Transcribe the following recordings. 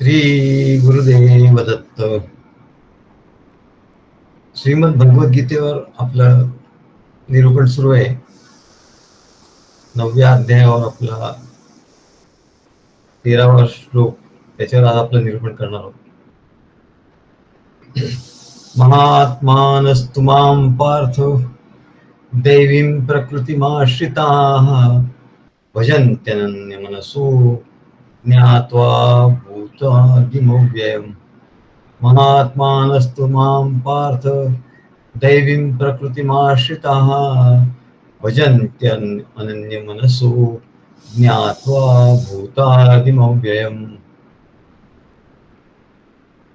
श्री गुरुदेव दत्त. श्रीमद भगवद्गीतेवर आपलं निरूपण सुरू आहे. 9व्या अध्यायावर आपला 13वा श्लोक, त्याच्यावर आज आपलं निरूपण करणार आहोत. महात्मानस्तु मां पार्थ दैवीं प्रकृतिमाश्रिताः भजन्त्यनन्यमनसो ज्ञात्वा भूतादिमव्ययम्. महात्मानस्तु मां पार्थ दैवीं प्रकृतिमाश्रिताः भजन्त्यनन्यमनसो ज्ञात्वा भूतादिमव्ययम्.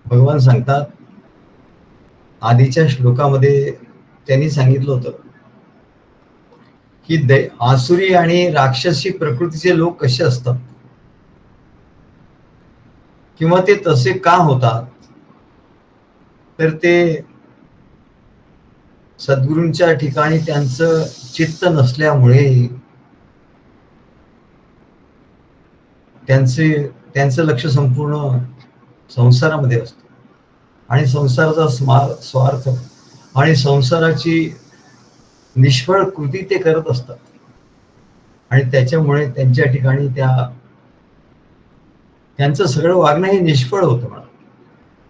भगवान सांगतात, आधीच्या श्लोकामध्ये त्यांनी सांगितलं होतं की आसुरी आणि राक्षसी प्रकृतीचे लोक कसे असतात किंवा ते तसे का होतात, तर ते सद्गुरूंच्या ठिकाणी त्यांचं चित्त नसल्यामुळे त्यांचं लक्ष संपूर्ण संसारामध्ये असतं आणि संसाराचा स्वार्थ आणि संसाराची निष्फळ कृती ते करत असतात आणि त्याच्यामुळे त्यांच्या ठिकाणी त्यांचं सगळं वागणं हे निष्फळ होतं म्हणा.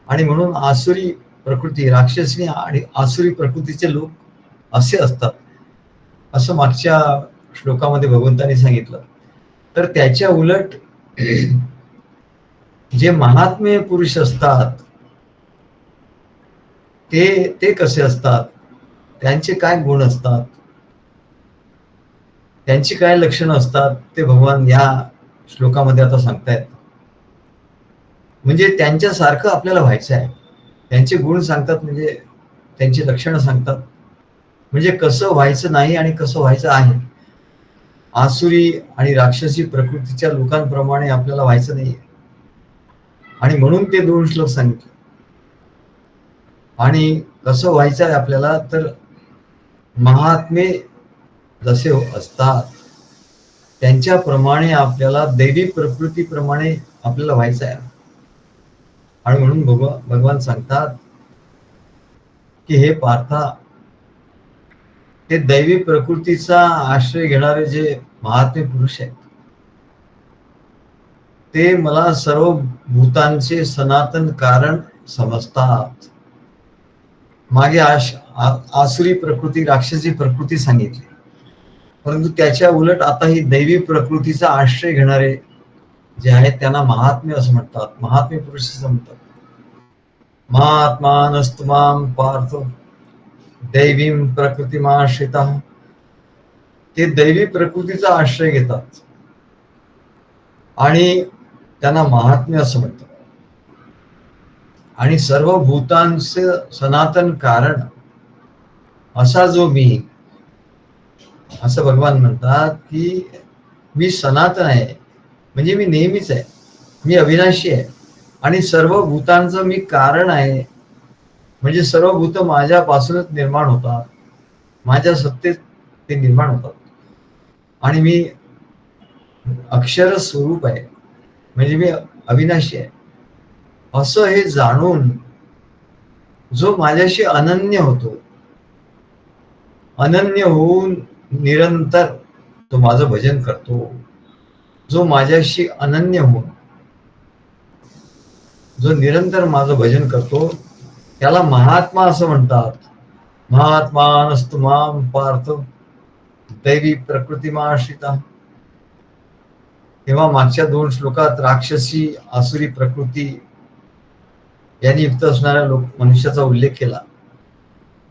आणि म्हणून आसुरी प्रकृती, राक्षसी आणि आसुरी प्रकृतीचे लोक असे असतात, असं मागच्या श्लोकामध्ये भगवंतांनी सांगितलं. तर त्याच्या उलट जे महात्म्य पुरुष असतात ते कसे असतात, त्यांचे काय गुण असतात, त्यांची काय लक्षणं असतात, ते भगवान या श्लोकामध्ये आता सांगतायत. म्हणजे त्यांच्यासारखं आपल्याला व्हायचं आहे. त्यांचे गुण सांगतात, म्हणजे त्यांची लक्षणं सांगतात, म्हणजे कसं व्हायचं नाही आणि कसं व्हायचं आहे. आसुरी आणि राक्षसी प्रकृतीच्या लोकांप्रमाणे आपल्याला व्हायचं नाही आणि म्हणून ते 2 श्लोक सांगितले. आणि कसं व्हायचं आहे आपल्याला, तर महात्मे जसे असतात त्यांच्याप्रमाणे आपल्याला दैवी प्रकृतीप्रमाणे आपल्याला व्हायचं आहे. आणि म्हणून भगवान सांगतात की हे पार्था, ते दैवी प्रकृतीचा आश्रय घेणारे जे महात्मे पुरुष आहेत ते मला सर्व भूतांचे सनातन कारण समजतात. मागे आसुरी प्रकृती, राक्षसी प्रकृती सांगितली, परंतु त्याच्या उलट आता ही दैवी प्रकृतीचा आश्रय घेणारे जे आहेत त्यांना महात्म्य असं म्हणतात, महात्मे पुरुष असं म्हणतात. महात्मानस्तु मां पार्थ दैवीं प्रकृतिमाश्रिताः, ते दैवी प्रकृतीचा आश्रय घेतात आणि त्यांना महात्म्य असं म्हणतात. आणि सर्व भूतांचे सनातन कारण असा जो मी, असं भगवान म्हणतात की मी सनातन आहे, म्हणजे मी नेहमीच आहे, मी अविनाशी आहे आणि सर्व भूतांचं मी कारण आहे. म्हणजे सर्व भूत माझ्यापासूनच निर्माण होतात, माझ्या सत्तेत ते निर्माण होतात आणि मी अक्षर स्वरूप आहे, म्हणजे मी अविनाशी आहे. असं हे जाणून जो माझ्याशी अनन्य होतो, अनन्य होऊन निरंतर तो माझं भजन करतो, जो माझ्याशी अनन्य होऊन जो निरंतर माझं भजन करतो त्याला महात्मा असं म्हणतात. महात्मानस्तु मां पार्थ दैवी प्रकृतिमाश्रिता. तेव्हा मागच्या 2 श्लोकात राक्षसी, आसुरी प्रकृती यांनी युक्त असणाऱ्या मनुष्याचा उल्लेख केला.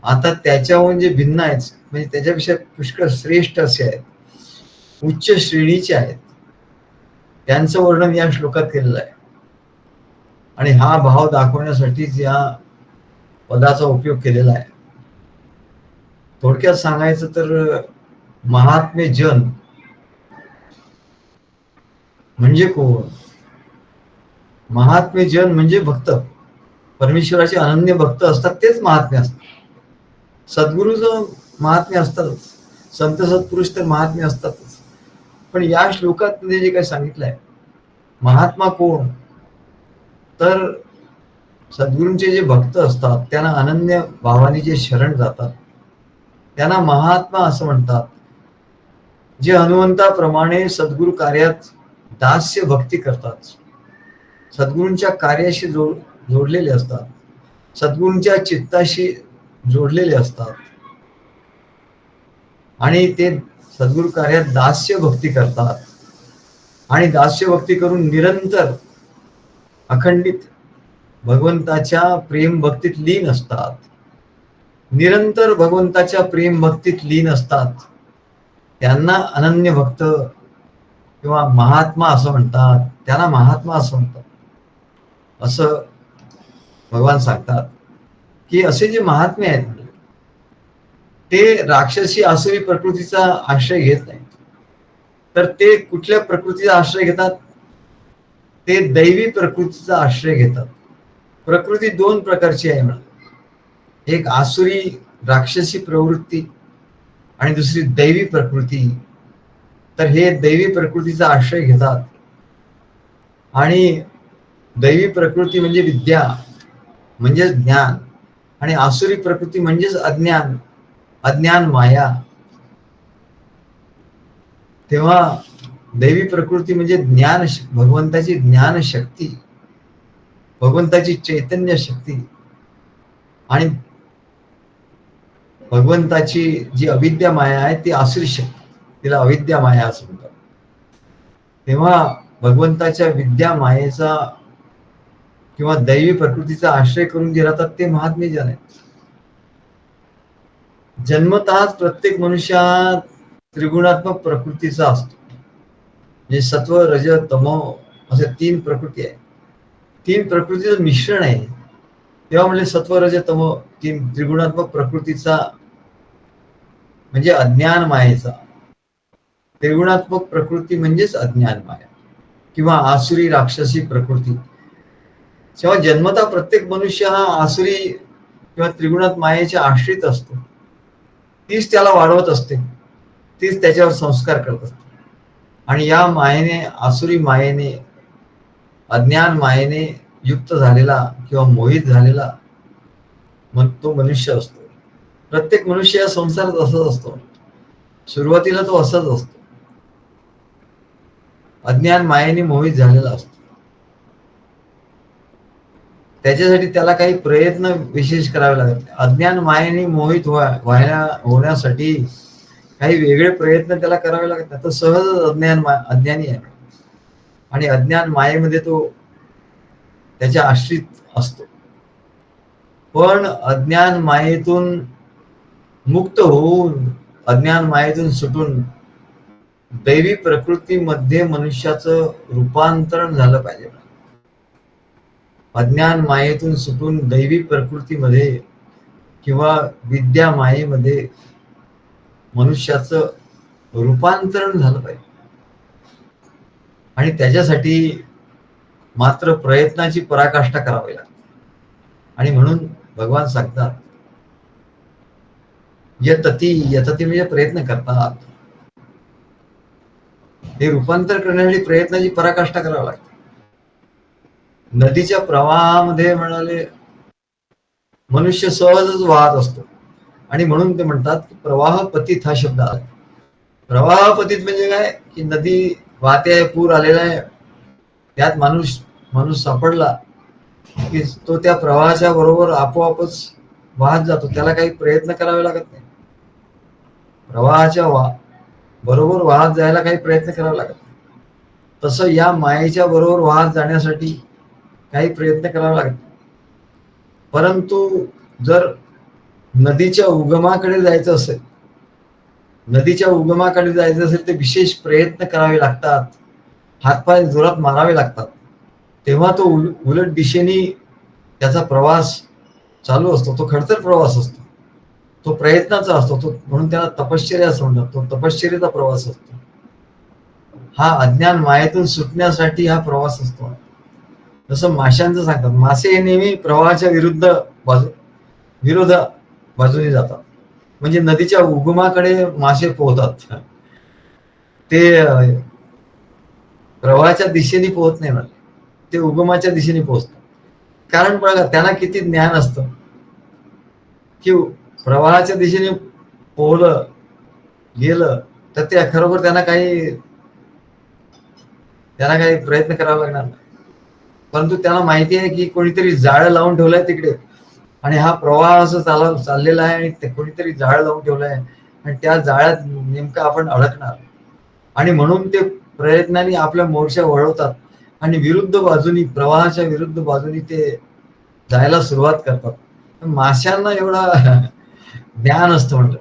आता त्याच्याहून जे भिन्न आहेत, म्हणजे त्याच्यापेक्षा पुष्कळ श्रेष्ठ असे आहेत, उच्च श्रेणीचे आहेत, त्यांचं वर्णन या श्लोकात केलेलं आहे. आणि हा भाव दाखवण्यासाठीच या पदाचा उपयोग केलेला आहे. थोडक्यात सांगायचं तर महात्मे जन म्हणजे कोण? महात्मे जन म्हणजे भक्त, परमेश्वराचे अनन्य भक्त असतात, तेच महात्मे असतात. सद्गुरूचं महात्म्य असतातच, संत सत्पुरुष तर महात्म्य असतातच. पण या श्लोकात जे काही सांगितलंय, महात्मा कोण, तर सद्गुरूंचे जे भक्त असतात त्यांना अनन्य भावाने जे शरण जातात त्यांना महात्मा असं म्हणतात, जे हनुमंताप्रमाणे सद्गुरु कार्यात दास्य भक्ती करतात, सद्गुरूंच्या कार्याशी जोडलेले असतात, सद्गुरूंच्या चित्ताशी जोडलेले असतात आणि ते सद्गुरु कार्यात दास्य भक्ती करतात आणि दास्य भक्ती करून निरंतर अखंडित भगवंताच्या प्रेम भक्तीत लीन असतात, निरंतर भगवंताच्या प्रेम भक्तीत लीन असतात, त्यांना अनन्य भक्त किंवा महात्मा असं म्हणतात, त्यांना महात्मा असं म्हणतात. असं भगवान सांगतात की असे जे महात्मे आहेत ते राक्षसी आसुरी प्रकृतीचा आश्रय घेत नाहीत. तर ते कुठल्या प्रकृतीचा आश्रय घेतात? ते दैवी प्रकृतीचा आश्रय घेतात. प्रकृती दोन प्रकारची आहे म्हणा, एक आसुरी राक्षसी प्रवृत्ती आणि दुसरी दैवी प्रकृती. तर हे दैवी प्रकृतीचा आश्रय घेतात आणि दैवी प्रकृती म्हणजे विद्या म्हणजे ज्ञान आणि आसुरी प्रकृती म्हणजेच अज्ञान, अज्ञान माया. तेव्हा दैवी प्रकृती म्हणजे ज्ञान, भगवंताची ज्ञान शक्ती, भगवंताची चैतन्य शक्ती आणि भगवंताची जी अविद्या माया आहे ती आसुरी शक्ती, तिला अविद्या माया असं म्हणतात. तेव्हा भगवंताच्या विद्या मायेचा किंवा दैवी प्रकृतीचा आश्रय करून जे राहतात ते महात्मे जन आहेत. जन्मतःच प्रत्येक मनुष्यात त्रिगुणात्मक प्रकृतीचा असतो, म्हणजे सत्व रज तमो असे तीन प्रकृती आहे, तीन प्रकृतीचं मिश्रण आहे. तेव्हा म्हणजे सत्व रज तमो तीन त्रिगुणात्मक प्रकृतीचा म्हणजे अज्ञान मायेचा. त्रिगुणात्मक प्रकृती म्हणजेच अज्ञान माया किंवा आसुरी राक्षसी प्रकृती. तेव्हा जन्मता प्रत्येक मनुष्य हा आसुरी किंवा त्रिगुणात मायेच्या आश्रित असतो. तीच त्याला वाढवत असते, तीच त्याच्यावर संस्कार करत असते आणि या मायेने, आसुरी मायेने, अज्ञान मायेने युक्त झालेला किंवा मोहित झालेला मग तो मनुष्य असतो. प्रत्येक मनुष्य या संसारात असंच असतो, सुरुवातीला तो असाच असतो, अज्ञान मायेने मोहित झालेला असतो. त्याच्यासाठी त्याला काही प्रयत्न विशेष करावे लागत नाही. अज्ञान मायेने मोहित होण्यासाठी काही वेगळे प्रयत्न त्याला करावे लागत नाही. तो सहज अज्ञानी आहे आणि अज्ञान मायेमध्ये तो त्याच्या आश्रित असतो. पण अज्ञान मायेतून मुक्त होऊन, अज्ञान मायेतून सुटून दैवी प्रकृतीमध्ये मनुष्याचं रूपांतरण झालं पाहिजे. अज्ञान मायेतून सुटून दैवी प्रकृतीमध्ये किंवा विद्या मायेमध्ये मनुष्याचं रूपांतरण झालं पाहिजे आणि त्याच्यासाठी मात्र प्रयत्नाची पराकाष्ठा करावी लागते. आणि म्हणून भगवान सांगतात यतती, यतती म्हणजे प्रयत्न करतात. हे रूपांतर करण्यासाठी प्रयत्नाची पराकाष्ठा करावी लागते. नदीच्या प्रवाहामध्ये म्हणाले मनुष्य सहजच वाहत असतो आणि म्हणून ते म्हणतात की प्रवाह पतित हा शब्द आला. प्रवाह पतित म्हणजे काय की नदी वाहते आहे, पूर आलेला आहे, त्यात माणूस सापडला की तो त्या प्रवाहाच्या बरोबर आपोआपच वाहत जातो, त्याला काही प्रयत्न करावे लागत नाही. प्रवाहाच्या बरोबर वाहत जायला काही प्रयत्न करावे लागत नाही. तसं या मायेच्या बरोबर वाहत जाण्यासाठी काही प्रयत्न करावा लागत. परंतु जर नदीच्या उगमाकडे जायचं असेल, नदीच्या उगमाकडे जायचं असेल तर विशेष प्रयत्न करावे लागतात, हातपाय जोरात मारावे लागतात, तेव्हा तो उलट दिशेने त्याचा प्रवास चालू असतो. तो खडतर प्रवास असतो, तो प्रयत्नाचा असतो, तो म्हणून त्याला तपश्चर्या असं म्हणतात. तो तपश्चर्याचा प्रवास असतो. हा अज्ञान मायेतून सुटण्यासाठी हा प्रवास असतो. जसं माशांचं सांगतात, मासे हे नेहमी प्रवाहाच्या विरोध बाजूने जातात, म्हणजे नदीच्या उगमाकडे मासे पोहतात, ते प्रवाहाच्या दिशेने पोहत नाही, ते उगमाच्या दिशेने पोहोचतात. कारण बघा त्यांना किती ज्ञान असतं की प्रवाहाच्या दिशेने पोहलं गेलं तर ते खरोखर त्यांना काही प्रयत्न करावा लागणार नाही. परंतु त्यांना माहिती आहे की कोणीतरी जाळं लावून ठेवलंय तिकडे आणि हा प्रवाह असं चाललेला आहे आणि ते कोणीतरी जाळं लावून ठेवलंय आणि त्या जाळ्यात नेमकं आपण अडकणार. आणि म्हणून ते प्रयत्नाने आपल्या मोर्चा वळवतात आणि विरुद्ध बाजूनी प्रवाहाच्या विरुद्ध बाजूनी ते जायला सुरुवात करतात. माशांना एवढा ज्ञान असतं म्हणलं,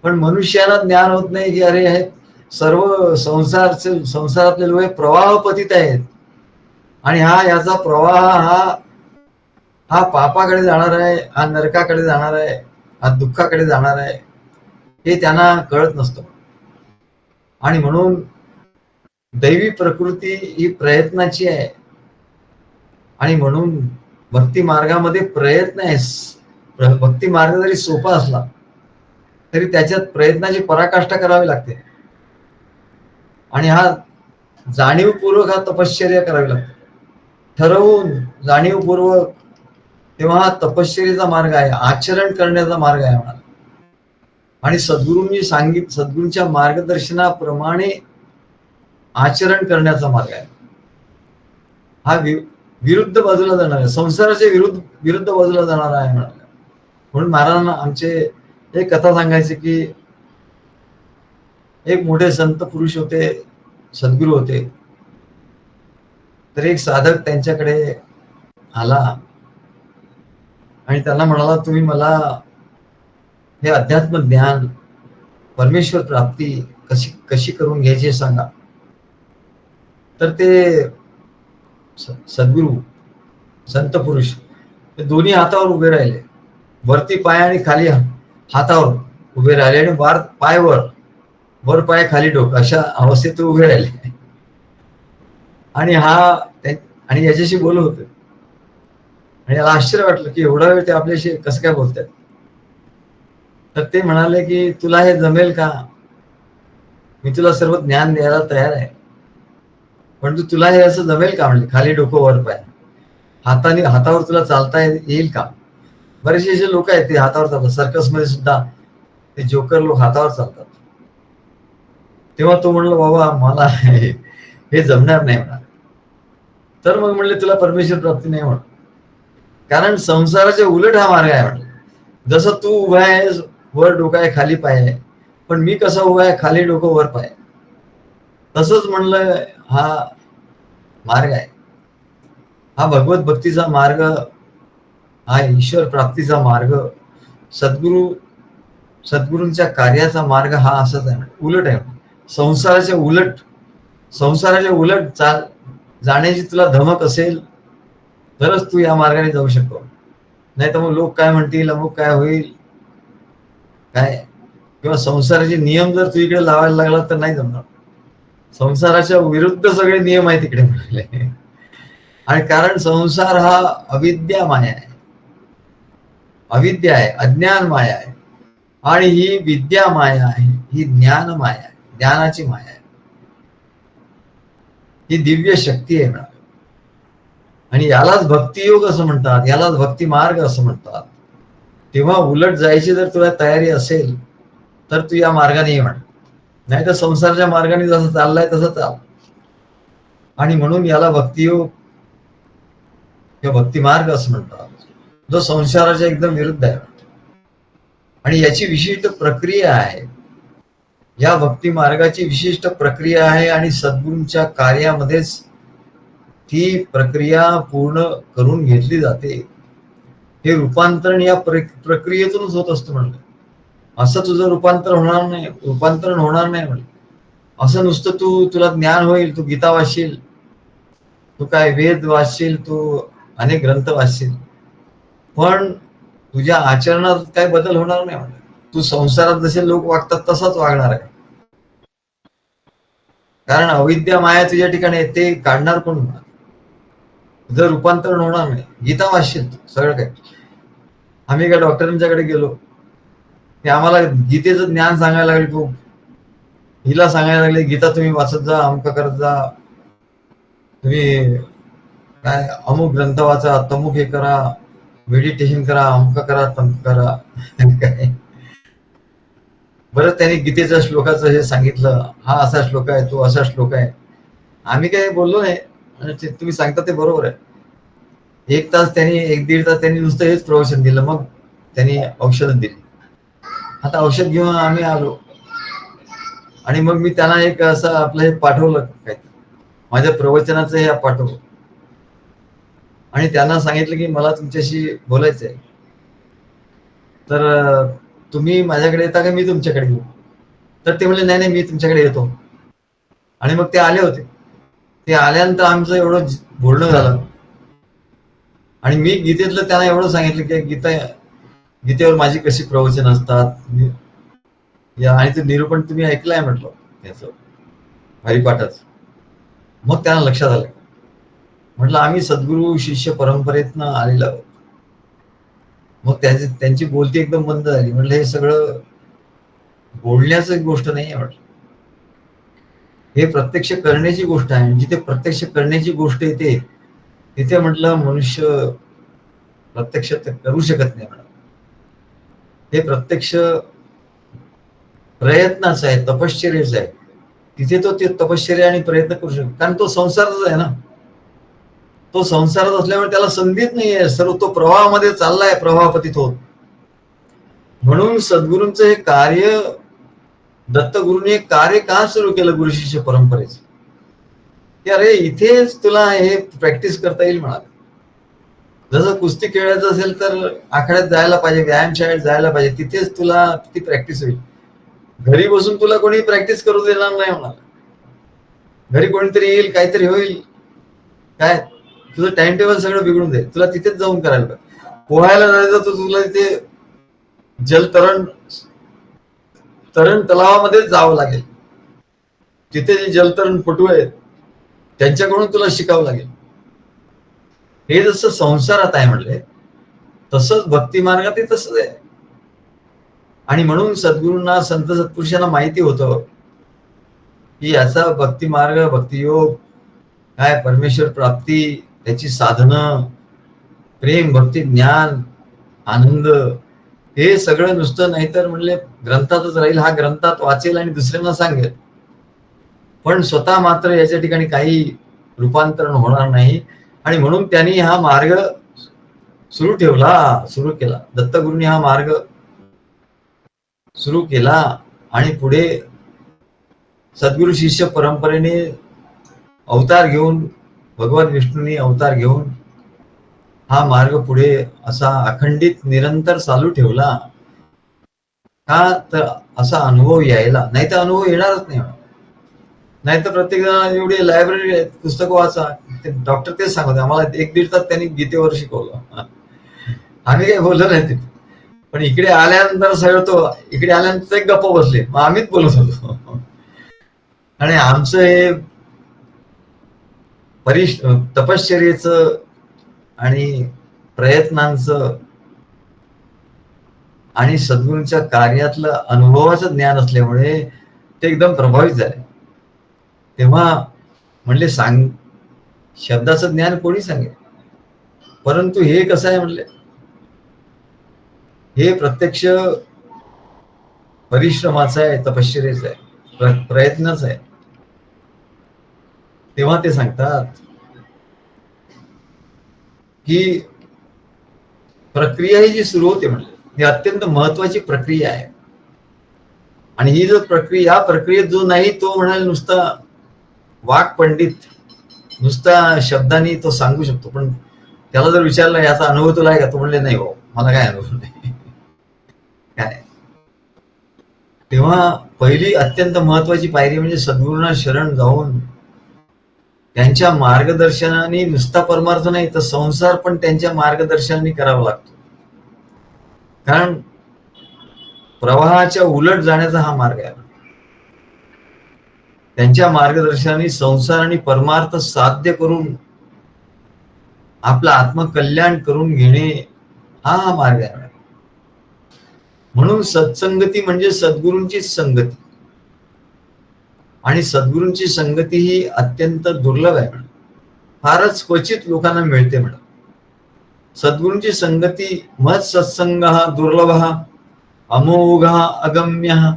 पण मनुष्याला ज्ञान होत नाही की अरे हे सर्व संसारातले लोक प्रवाह पतित आहेत आणि याचा प्रवाह हा पापाकडे जाणार आहे, हा नरकाकडे जाणार आहे, हा दुःखाकडे जाणार आहे, हे त्यांना कळत नसतं. आणि म्हणून दैवी प्रकृती ही प्रयत्नाची आहे आणि म्हणून भक्ती मार्गामध्ये प्रयत्न आहे. भक्ती मार्ग जरी सोपा असला तरी त्याच्यात प्रयत्नाची पराकाष्ठा करावी लागते आणि जाणीवपूर्वक तपश्चर्या करावी लागते, ठरवून जाणीवपूर्वक. तेव्हा हा तपश्चर्याचा मार्ग आहे, आचरण करण्याचा मार्ग आहे म्हणा. आणि सद्गुरूंच्या मार्गदर्शनाप्रमाणे आचरण करण्याचा मार्ग आहे. हा विरुद्ध बाजूला जाणार आहे, संसाराच्या विरुद्ध बाजूला जाणार आहे म्हणाले. म्हणून महाराजांना आमचे एक कथा सांगायची की एक मोठे संत पुरुष होते, सद्गुरू होते. तर एक साधक त्यांच्याकडे आला आणि त्यांना म्हणाला, तुम्ही मला हे अध्यात्म ज्ञान, परमेश्वर प्राप्ती कशी करून घ्यायची सांगा. तर ते सद्गुरू संत पुरुष दोन्ही हातावर उभे राहिले, वरती पाय आणि खाली हातावर उभे राहिले आणि पाय वर पाय खाली डोकं अशा अवस्थेत उभे राहिले आणि याच्याशी बोलत होते. आणि याला आश्चर्य वाटलं की एवढा वेळ ते आपल्याशी कसं काय बोलतात. तर ते म्हणाले की तुला हे जमेल का, मी तुला सर्व ज्ञान द्यायला तयार आहे, पण तुला हे असं जमेल का, म्हणजे खाली डोकं वर पाय हातावर तुला चालता येईल का. बरेचसे असे लोक आहेत ते हातावर चालतात, सर्कस मध्ये सुद्धा ते जोकर लोक हातावर चालतात. तेव्हा तो म्हणलं बाबा मला हे जमणार नाही म्हणा. तर मग म्हणले तुला परमेश्वर प्राप्ती नाही म्हणत, कारण संसाराच्या उलट हा मार्ग आहे म्हणलं. जसं तू उभा आहेस, वर डोकं आहे खाली पाय आहे, पण मी कसा उभा आहे, खाली डोकं वर पाय, तसंच म्हणलं हा मार्ग आहे. हा भगवत भक्तीचा मार्ग, हा ईश्वर प्राप्तीचा मार्ग, सद्गुरूंच्या कार्याचा मार्ग हा असाच आहे, उलट आहे. संसाराच्या उलट जाण्याची तुला धमक असेल तरच तू या मार्गाने जाऊ शकतो, नाही तर मग लोक काय म्हणतील, अमुक काय होईल काय, किंवा संसाराचे नियम जर तू इकडे लावायला लागला तर नाही जमणार. संसाराच्या विरुद्ध सगळे नियम आहेत तिकडे म्हणाले. आणि कारण संसार हा अविद्या माया आहे, अविद्या आहे, अज्ञान माया आहे, आणि ही विद्या माया आहे, ही ज्ञान माया आहे, ज्ञानाची माया आहे, ही दिव्य शक्ती आहे म्हणा. आणि यालाच भक्तियोग असं म्हणतात, यालाच भक्ती मार्ग असं म्हणतात. तेव्हा उलट जायची जर तुला तयारी असेल तर तू या मार्गाने ये म्हण, नाही तर संसाराच्या मार्गाने जसं चाललाय तसं चाल. आणि म्हणून याला भक्तियोग किंवा भक्ती मार्ग असं म्हणतात, जो संसाराच्या एकदम विरुद्ध आहे. आणि याची विशिष्ट प्रक्रिया आहे, या भक्ती मार्गाची विशिष्ट प्रक्रिया आहे आणि सद्गुरूंच्या कार्यामध्येच ती प्रक्रिया पूर्ण करून घेतली जाते. हे रूपांतरण या प्रक्रियेतूनच होत असतं म्हणलं. असं तुझं रूपांतरण होणार नाही म्हणलं. असं नुसतं तुला ज्ञान होईल, तू गीता वाचशील, तू काय वेद वाचशील, तू अनेक ग्रंथ वाचशील, पण तुझ्या आचरणात काय बदल होणार नाही म्हणलं. तू संसारात जसे लोक वागतात तसंच वागणार आहे, कारण अविद्या माया तुझ्या ठिकाणी ते काढणार कोण, तुझं रूपांतरण होणार नाही. गीता वाचशील तू सगळं काय. आम्ही काय डॉक्टरांच्याकडे गेलो, ते आम्हाला गीतेचं ज्ञान सांगायला लागले, खूप हिला सांगायला लागले गीता तुम्ही वाचत जा, अमक करत जा, तुम्ही काय अमुक ग्रंथ वाचा, तमुक हे करा, मेडिटेशन करा, अमुक करा, तमुक करा. काय बरं त्यांनी गीतेच्या श्लोकाचं हे सांगितलं, हा असा श्लोक आहे, तो असा श्लोक आहे. आम्ही काही बोललो नाही, तुम्ही सांगता ते बरोबर आहे. 1 तास त्यांनी 1-1.5 तास त्यांनी नुसतं हेच प्रवचन दिलं. मग त्यांनी औषधं दिली. आता औषध घेऊन आम्ही आलो आणि मग मी त्यांना एक असं आपलं हे पाठवलं, काय माझ्या प्रवचनाचं हे पाठवलं आणि त्यांना सांगितलं की मला तुमच्याशी बोलायचं आहे, तर तुम्ही माझ्याकडे येता का मी तुमच्याकडे येऊ? तर ते म्हणले नाही नाही, मी तुमच्याकडे येतो. आणि मग ते आले होते. ते आल्यानंतर आमचं एवढं बोलणं झालं आणि मी गीतेतलं त्यांना एवढं सांगितलं की गीतेवर माझी कशी प्रवचन असतात आणि ते निरूपण तुम्ही ऐकलंय म्हटलं त्याचं हरिपाठाचं. मग त्यांना लक्षात आलं. म्हटलं आम्ही सद्गुरू शिष्य परंपरेतनं आलेलो आहोत. मग त्यांची बोलती एकदम बंद झाली. म्हटलं हे सगळं बोलण्याचं गोष्ट नाही आहे म्हटलं, हे प्रत्यक्ष करण्याची गोष्ट आहे. जिथे प्रत्यक्ष करण्याची गोष्ट येते तिथे म्हटलं मनुष्य प्रत्यक्ष करू शकत नाही. हे प्रत्यक्ष प्रयत्नाचं आहे, तपश्चर्याचं आहे. तिथे तो ते तपश्चर्या आणि प्रयत्न करू शकतो, कारण तो संसारच आहे ना. तो संसारात असल्यामुळे त्याला संधीच नाहीये. सर्व तो प्रवाहामध्ये चाललाय, प्रवाहपतीत होत. म्हणून सद्गुरूंचं हे कार्य, दत्तगुरूंनी कार्य का सुरू केलं गुरु शिष्य परंपरेचं, की अरे इथेच तुला हे प्रॅक्टिस करता येईल म्हणाल. जसं कुस्ती खेळायचं असेल तर आखाड्यात जायला पाहिजे, व्यायामशाळेत जायला पाहिजे, तिथेच तुला ती प्रॅक्टिस होईल. घरी बसून तुला कोणी प्रॅक्टिस करू देणार नाही म्हणाल. घरी कोणीतरी येईल, काहीतरी होईल, काय तुझं टाइम टेबल सगळं बिघडून जाईल. तुला तिथेच जाऊन करायला पाहिजे. पोहायला जायचं तर तुला तिथे तरण तलावामध्येच जावं लागेल. तिथे जे जलतरणपटू आहेत त्यांच्याकडून तुला शिकावं लागेल. हे जसं संसारात आहे म्हणले, तसंच भक्ती मार्गात तसंच आहे. आणि म्हणून सद्गुरूंना, संत सत्पुरुषांना माहिती होतं की याचा भक्ती मार्ग, भक्तियोग काय, परमेश्वर प्राप्ती, त्याची साधनं, प्रेम, भक्ती, ज्ञान, आनंद, हे सगळं नुसतं नाहीतर म्हणले ग्रंथातच राहील. हा ग्रंथात वाचेल आणि दुसऱ्यांना सांगेल, पण स्वतः मात्र याच्या ठिकाणी काही रूपांतरण होणार नाही. आणि म्हणून त्यांनी हा मार्ग सुरू केला. दत्तगुरूंनी हा मार्ग सुरू केला आणि पुढे सद्गुरू शिष्य परंपरेने अवतार घेऊन, भगवान विष्णूंनी अवतार घेऊन हा मार्ग पुढे असा अखंडित निरंतर चालू ठेवला. का तर असा अनुभव यायला, नाही तर अनुभव येणारच नाही. नाही तर प्रत्येक जण एवढी लायब्ररी आहेत, पुस्तकं वाचा. डॉक्टर तेच सांगत, आम्हाला 1-1.5 तास त्यांनी गीतेवर शिकवलं. आम्ही काही बोललो नाही तिथे, पण इकडे आल्यानंतर सगळं तो इकडे आल्यानंतर एक गप्पा बसले, मग आम्हीच बोलत होतो. आणि आमचं हे तपश्चर्येचं आणि प्रयत्नांचं आणि सद्गुरूंच्या कार्यातलं अनुभवाचं ज्ञान असल्यामुळे ते एकदम प्रभावित झाले. तेव्हा म्हणले शब्दाचं ज्ञान कोणी सांगेल, परंतु हे कसं आहे म्हणले, हे प्रत्यक्ष परिश्रमाचं आहे, तपश्चर्याचं आहे, प्रयत्नच आहे. तेव्हा ते सांगतात की प्रक्रिया ही जी सुरू होते म्हणले, ही अत्यंत महत्वाची प्रक्रिया आहे. आणि ही जो या प्रक्रियेत जो नाही तो म्हणाल नुसता वाक पंडित, नुसता शब्दांनी तो सांगू शकतो, पण त्याला जर विचारलं याचा अनुभव तुला आहे का, तो म्हणले नाही, हो मला काय अनुभव नाही. काय तेव्हा पहिली अत्यंत महत्वाची पायरी म्हणजे सद्गुरूंना शरण जाऊन त्यांच्या मार्गदर्शनाने, नुसता परमार्थ नाही तर संसार पण त्यांच्या मार्गदर्शनाने करावा लागतो. कारण प्रवाहाच्या उलट जाण्याचा हा मार्ग आहे. त्यांच्या मार्गदर्शनाने संसार आणि परमार्थ साध्य करून आपलं आत्मकल्याण करून घेणे हा मार्ग आहे. म्हणून सत्संगती म्हणजे सद्गुरूंची संगती, आणि सद्गुरूंची संगती ही अत्यंत दुर्लभ आहे. फारच क्वचित लोकांना मिळते म्हणा. सद्गुरूंची संगती मत सत्संग हा दुर्लभ हा अमोघ हा अगम्य हा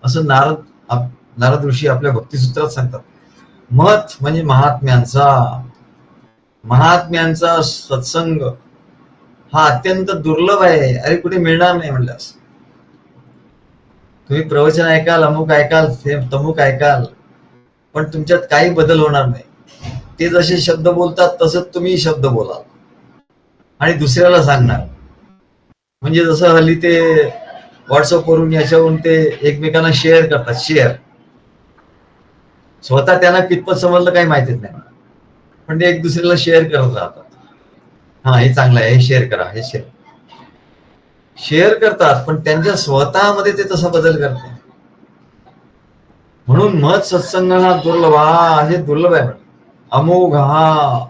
असं नारद ऋषी आपल्या भक्तिसूत्रात सांगतात. मत म्हणजे महात्म्यांचा सत्संग हा अत्यंत दुर्लभ आहे. अरे कुठे मिळणार नाही म्हणल्यास. तुम्ही प्रवचन ऐकाल, अमुक ऐकाल, तमुक ऐकाल, पण तुमच्यात काही बदल होणार नाही. ते जसे शब्द बोलतात तसंच तुम्ही शब्द बोलाल आणि दुसऱ्याला सांगणार. म्हणजे जसं हल्ली ते व्हॉट्सअपवरून याच्यावरून ते एकमेकांना शेअर करतात. स्वतः त्यांना कितपत समजलं काही माहितीच नाही, पण ते एक दुसऱ्याला शेअर करत राहतात. हा हे चांगलं आहे, हे शेअर करा, हे शेअर करतात, पण त्यांच्या स्वतःमध्ये ते तसा बदल करतात. म्हणून मत सत्संग हा दुर्लभ हे दुर्लभ आहे. अमोघ हा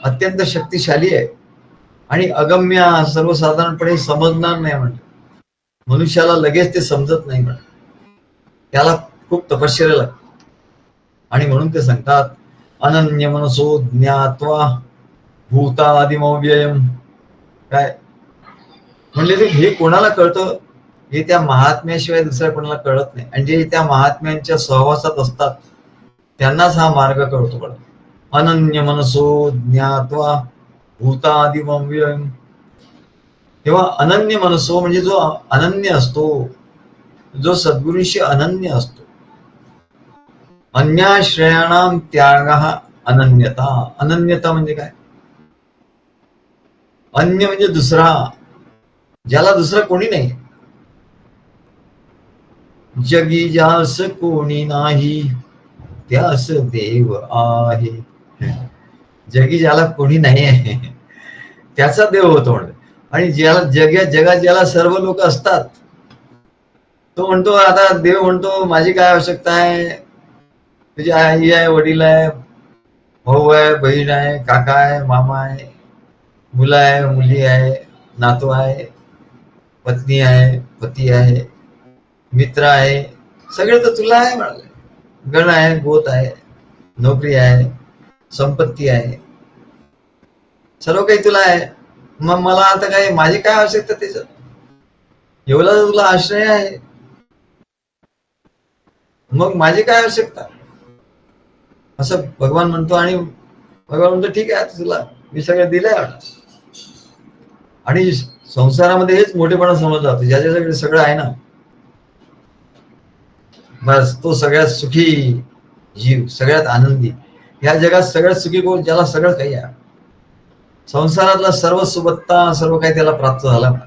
अत्यंत शक्तिशाली आहे आणि अगम्य सर्वसाधारणपणे समजणार नाही म्हणत. मनुष्याला लगेच ते समजत नाही म्हणत. त्याला खूप तपश्चर्या लागते. आणि म्हणून ते सांगतात अनन्य मनसो ज्ञात्वा भूतादिमव्ययम. काय म्हणजे हे कोणाला कळतं? हे त्या महात्म्याशिवाय दुसऱ्या कोणाला कळत नाही. आणि जे त्या महात्म्यांच्या सहवासात असतात त्यांनाच हा मार्ग कळतो. बघा, अनन्य मनसो ज्ञात्वा भूतादिमव्ययम. तेव्हा अनन्य मनसो म्हणजे जो अनन्य असतो, जो सद्गुरूंशी अनन्य असतो. अन्याश्रयाणाम त्याग अनन्यता. अनन्यता म्हणजे काय? अन्य म्हणजे दुसरा, ज्याला दुसरं कोणी नाही. जगी जास कोणी नाही त्यास देव आहे. जगी ज्याला कोणी नाही आहे त्याचा देव होतो म्हणतो. आणि जगात ज्याला सर्व लोक असतात तो म्हणतो, आता देव म्हणतो माझी काय आवश्यकता आहे? तुझी आई आहे, वडील आहे, भाऊ आहे, बहीण आहे, काका आहे, मामा आहे, मुलं आहे, मुली आहे, नातू आहे, पत्नी आहे, पती आहे, मित्र आहे, सगळे तर तुला आहे म्हणाले. गण आहे, गोत आहे, नोकरी आहे, संपत्ती आहे, सर्व काही तुला आहे. मग मला आता काय, माझी काय आवश्यकता त्याच्यात? एवढा तुला आश्रय आहे, मग माझी काय आवश्यकता? असं भगवान म्हणतो. आणि भगवान म्हणतो ठीक आहे, तुला मी सगळं दिलंय. आणि संसारामध्ये हेच मोठेपणा समजला जातो. ज्याच्याकडे सगळं आहे ना, बस तो सगळ्यात सुखी जीव, सगळ्यात आनंदी. या जगात सगळ्यात सुखी कोण? ज्याला सगळं काही आहे. संसारातला सर्व सुबत्ता, सर्व काही त्याला प्राप्त झालं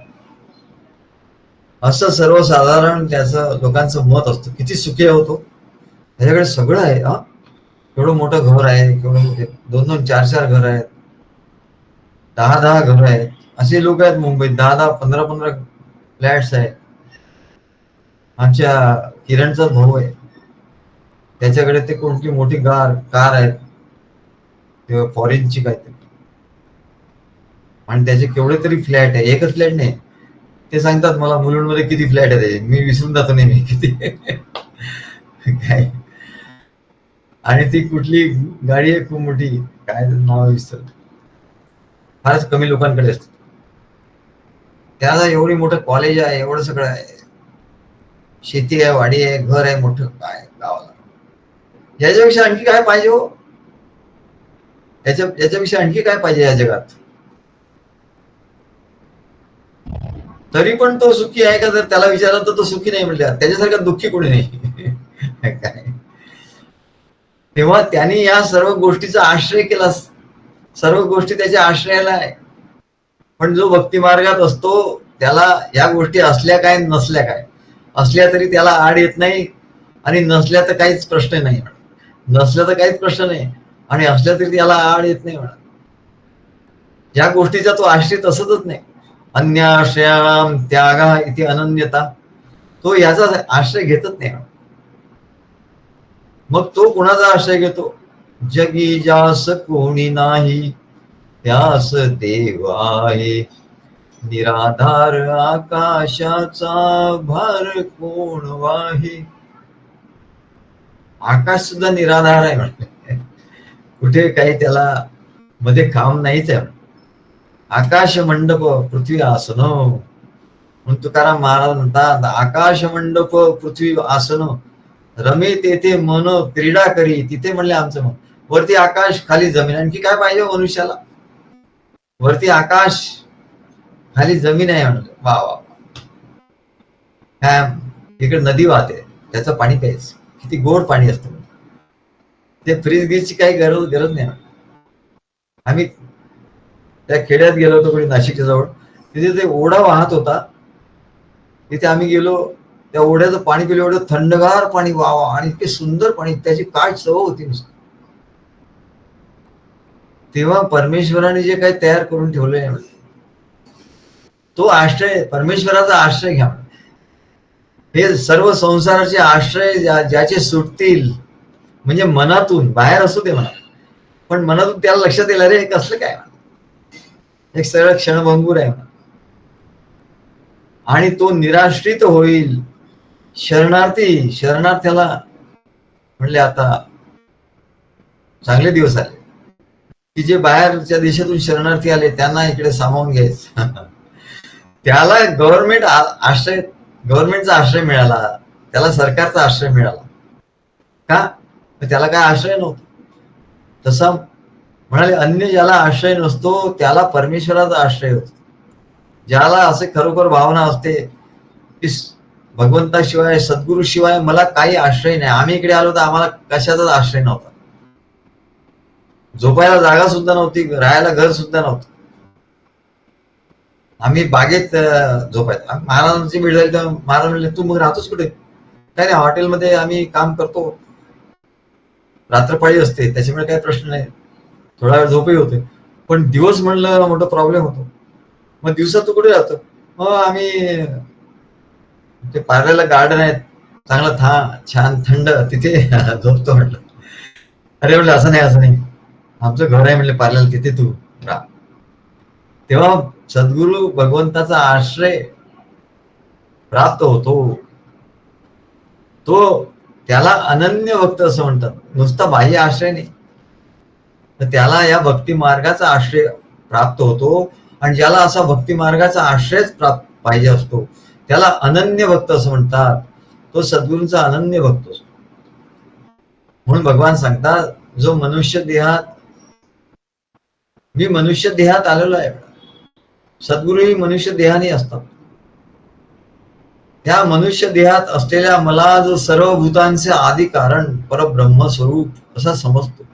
असं सर्वसाधारण त्याचं लोकांचं मत असतं. किती सुखी होतो, त्याच्याकडे सगळं आहे. केवढं मोठं घर आहे, केवढं मोठे 2-2, 4-4 घर आहेत, 10-10 घर आहेत. असे लोक आहेत मुंबईत. 10-10, 15-15 फ्लॅट्स आहेत. आमच्या किरणचा भाऊ आहे, त्याच्याकडे ते कोणती मोठी कार आहे, फॉरेनची काहीतरी. आणि त्याचे केवढे तरी फ्लॅट आहे. एकच फ्लॅट नाही, ते सांगतात मला मुलुंडमध्ये किती फ्लॅट आहे त्याचे. मी विसरून जातो नेहमी किती काय. आणि ती कुठली गाडी आहे खूप मोठी, काय नाव विसरलं, फारच कमी लोकांकडे असते. त्याला एवढी मोठं कॉलेज आहे, एवढं सगळं आहे, शेती आहे, वाडी आहे, घर आहे मोठं, काय गावाला. याच्यापेक्षा आणखी काय पाहिजे हो? याच्यापेक्षा आणखी काय पाहिजे या जगात? तरी पण तो सुखी आहे का? जर त्याला विचारलं तर तो सुखी नाही म्हणल्या. त्याच्यासारखा दुःखी कोणी नाही काय. तेव्हा त्यांनी या सर्व गोष्टीचा आश्रय केला, सर्व गोष्टी त्याच्या आश्रयाला आहे. पण जो भक्ती मार्गात असतो त्याला या गोष्टी असल्या काय नसल्या काय, असल्या तरी त्याला आड येत नाही, आणि नसल्या तर काहीच प्रश्न नाही. नसल्या तर काहीच प्रश्न नाही, आणि असल्या तरी त्याला आड येत नाही म्हणा. ज्या गोष्टीचा तो आश्रित असतच नाही. अन्याश्रयाणाम त्यागा इथे अनन्यता. तो याचा आश्रय घेतच नाही. मग तो कुणाचा आश्रय घेतो? जगी जास कोणी नाही त्यास देव आहे. निराधार आकाशाचा भार कोण वाहे. आकाश सुद्धा निराधार आहे म्हणते. कुठे काही त्याला मध्ये काम नाहीच आहे. आकाश मंडप पृथ्वी आसन म्हणून तुकाराम महाराज म्हणतात, आकाश मंडप पृथ्वी आसन रमे तेथे मन क्रीडा करी. तिथे म्हणले आमचं मन. वरती आकाश खाली जमीन, आणखी काय पाहिजे मनुष्याला? वरती आकाश खाली जमीन आहे म्हणलं. वा वा, काय इकडे नदी वाहते, त्याचं पाणी प्यायचं, किती गोड पाणी असतं. ते फ्रीज गिजची काही गरज नाही. आम्ही त्या खेड्यात गेलो होतो कोणी नाशिकच्या जवळ, तिथे ते ओढा वाहत होता. तिथे आम्ही गेलो, त्या ओढ्याचं पाणी पिलं, एवढं थंडगार पाणी, वावा, आणि इतके सुंदर पाणी, त्याची काय चव होती नुसतं. तेव्हा परमेश्वराने जे काही तयार करून ठेवलंय तो आश्रय, परमेश्वराचा आश्रय घ्या. हे सर्व संसाराचे आश्रय ज्याचे सुटतील, म्हणजे मनातून, बाहेर असू दे म्हणा, पण मनातून त्याला लक्षात येईल, अरे हे कसलं काय, एक सरळ क्षणभंगूर आहे म्हणा. आणि तो निराश्रित होईल. शरणार्थ्याला म्हणले आता चांगले दिवस आले की जे बाहेरच्या देशातून शरणार्थी आले त्यांना इकडे सामावून घ्यायचं. त्याला गव्हर्नमेंटचा आश्रय मिळाला, त्याला सरकारचा आश्रय मिळाला. का? त्याला काय आश्रय नव्हता. तसा म्हणाले, अन्य ज्याला आश्रय नसतो त्याला परमेश्वराचा आश्रय होतो. ज्याला असे खरोखर भावना असते की भगवंताशिवाय, सद्गुरूशिवाय मला काही आश्रय नाही. आम्ही इकडे आलो तर आम्हाला कशाचाच आश्रय नव्हता. झोपायला जागा सुद्धा नव्हती, राहायला घर सुद्धा नव्हतं. आम्ही बागेत झोपायचो. महाराजांची भेट झाली तर महाराज म्हणले, तू मग राहतोस कुठे? काय नाही, हॉटेलमध्ये आम्ही काम करतो, रात्रपाळी असते, त्याच्यामुळे काही प्रश्न नाही, थोडा वेळ झोपही होते. पण दिवस म्हणलं मोठा प्रॉब्लेम होतो. मग दिवसात तू कुठे राहतो? मग आम्ही ते पार्ल्याला गार्डन आहे चांगलं, छान थंड, तिथे झोपतो म्हटलं. अरे म्हटलं, असं नाही, आमचं घर आहे म्हणले पार्ल्याला, तिथे तू राहा. तेव्हा सद्गुरु भगवंताचा आश्रय प्राप्त होतो. तो त्याला अनन्य भक्त असं म्हणतात. नुसता बाह्य आश्रय नाही, तर त्याला या भक्ती मार्गाचा आश्रय प्राप्त होतो. आणि ज्याला असा भक्ती मार्गाचा आश्रयच पाहिजे असतो त्याला अनन्य भक्त असं म्हणतात. तो सद्गुरूंचा अनन्य भक्त असतो. म्हणून भगवान सांगतात, जो मनुष्य देहात, मी मनुष्य देहात आलेलो आहे. सद्गुरूही मनुष्य देहाने असतात. त्या मनुष्य देहात असलेल्या मला जो सर्व भूतांचे आदी कारण परब्रह्म स्वरूप असा समजतो.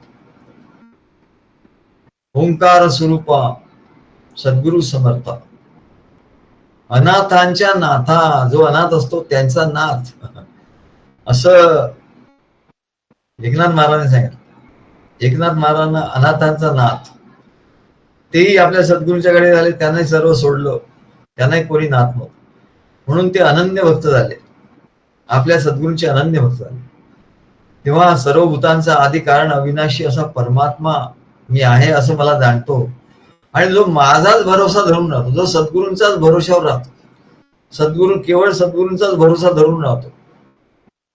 ओंकार स्वरूपा सद्गुरु समर्थ, अनाथांच्या नाथा, जो अनाथ असतो त्यांचा नाथ, असं एकनाथ महाराजांनी सांगितलं. एकनाथ महाराजांना अनाथांचा नाथ, तेही आपल्या सद्गुरूंच्याकडे झाले, त्यांनाही सर्व सोडलं, त्यांनाही कोणी नाथ नव्हतं. म्हणून ते अनन्य भक्त झाले, आपल्या सद्गुरूंचे अनन्य भक्त झाले. तेव्हा सर्व भूतांचा आदी कारण अविनाशी असा परमात्मा मी आहे असं मला जाणतो. आणि जो माझाच भरोसा धरून राहतो, जो सद्गुरूंचाच भरोशावर राहतो, सद्गुरू केवळ सद्गुरूंचाच भरोसा धरून राहतो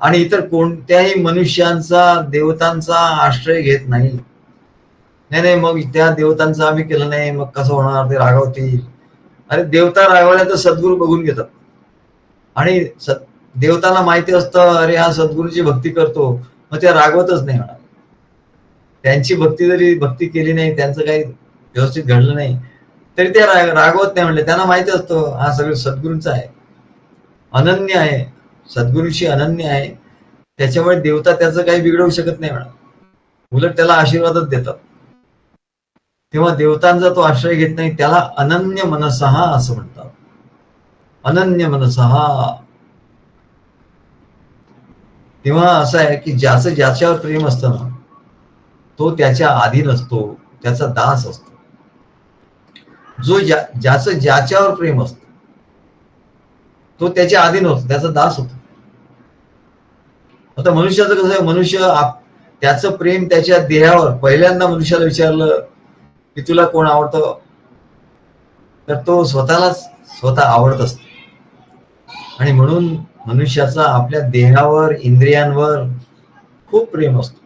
आणि इतर कोणत्याही मनुष्यांचा, देवतांचा आश्रय घेत नाही. नाही, मग त्या देवतांचं आम्ही केलं नाही, मग कसं होणार, ते रागावतील. अरे देवता रागवल्या तर सद्गुरू बघून घेतात. आणि देवतांना माहिती असतं, अरे हा सद्गुरूची भक्ती करतो, मग त्या रागवतच नाही म्हणा. त्यांची भक्ती केली नाही, त्यांचं काही व्यवस्थित घडलं नाही तरी ते रागवत नाही म्हणले. त्यांना माहिती असतं हा सगळं सद्गुरूंचा आहे, अनन्य आहे, सद्गुरूशी अनन्य आहे. त्याच्यामुळे देवता त्याचं काही बिघडवू शकत नाही म्हणा, उलट त्याला आशीर्वादच देतात. तेव्हा देवतांचा तो आश्रय घेत नाही, त्याला अनन्य मनसहा असं म्हणतात. अनन्य मनसहा. तेव्हा असं आहे की ज्याचं ज्याच्यावर प्रेम असतं ना, तो त्याच्या अधीन असतो, त्याचा दास असतो. जो ज्याचं ज्याच्यावर प्रेम असतं तो त्याच्या अधीन होतो, त्याचा दास होतो. आता मनुष्याचं कसं आहे, मनुष्य त्याचं प्रेम त्याच्या देहावर, पहिल्यांदा मनुष्याला विचारलं की तुला कोण आवडतं, तर तो स्वतः आवडत असतो. आणि म्हणून मनुष्याचा आपल्या देहावर, इंद्रियांवर खूप प्रेम असतो.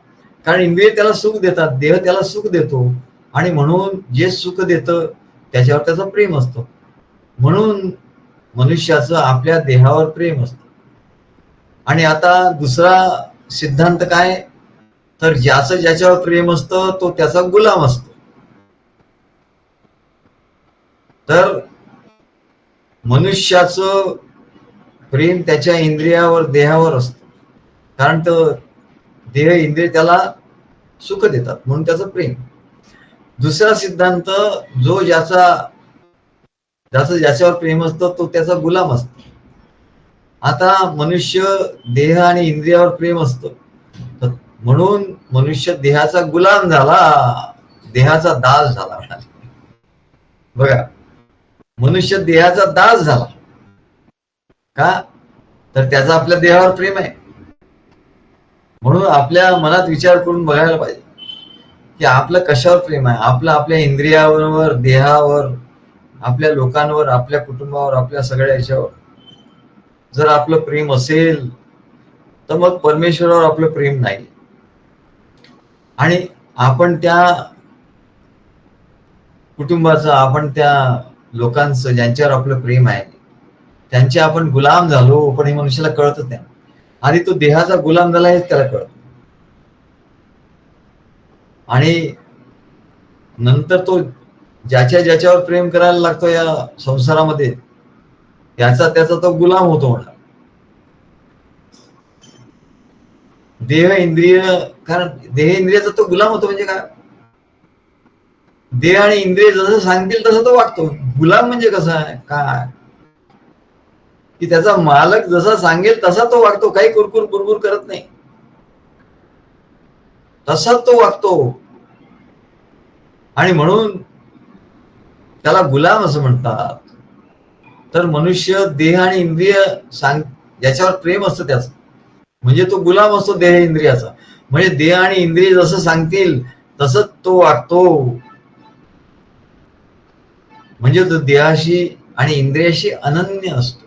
कारण इंद्रिय त्याला सुख देतात, देह त्याला सुख देतो. आणि म्हणून जे सुख देतं त्याच्यावर त्याचं प्रेम असतं. म्हणून मनुष्याचं आपल्या देहावर प्रेम असतं. आणि आता दुसरा सिद्धांत काय, तर ज्याचं ज्याच्यावर प्रेम असतं तो त्याचा गुलाम असतो. तर मनुष्याचं प्रेम त्याच्या इंद्रियावर, देहावर असतं, कारण तो देह इंद्रिय त्याला सुख देतात म्हणून त्याचं प्रेम. दुसरा सिद्धांत, जो ज्याचं ज्याच्यावर प्रेम असतं तो त्याचा गुलाम असतो. आता मनुष्य देह आणि इंद्रियावर प्रेम असतं म्हणून मनुष्य देहाचा गुलाम झाला, देहाचा दास झाला. बघा, मनुष्य देहाचा दास झाला का, तर त्याचा आपल्या देहावर प्रेम आहे. म्हणून आपल्या मनात विचार करून बघायला पाहिजे की आपलं कशावर प्रेम आहे. आपलं आपल्या इंद्रियावर, देहावर, आपल्या लोकांवर, आपल्या कुटुंबावर, आपल्या सगळ्या याच्यावर जर आपलं प्रेम असेल तर मग परमेश्वरावर आपलं प्रेम नाही. आणि आपण त्या कुटुंबाचं, आपण त्या लोकांचं ज्यांच्यावर आपलं प्रेम आहे त्यांचे आपण गुलाम झालो, पण हे मनुष्याला कळतच नाही. आणि तो देहाचा गुलाम झाला हेच त्याला कळत. आणि नंतर तो ज्याच्यावर प्रेम करायला लागतो या संसारामध्ये त्याचा तो गुलाम होतो म्हणा. देह इंद्रिय, कारण देह इंद्रियाचा तो गुलाम होतो म्हणजे काय, देह आणि इंद्रिय जसं सांगतील तसं तो वागतो. गुलाम म्हणजे कसं आहे काय, की त्याचा मालक जसा सांगेल तसा तो वागतो, काही कुरकुर बुरबुर करत नाही, तसा तो वागतो. आणि म्हणून त्याला गुलाम असं म्हणतात. तर मनुष्य देह आणि इंद्रिय ज्याच्यावर प्रेम असतं त्याचं, म्हणजे तो गुलाम असतो देह इंद्रियाचा. म्हणजे देह आणि इंद्रिय जसं सांगतील तसंच तो वागतो. म्हणजे तो देहाशी आणि इंद्रियाशी अनन्य असतो.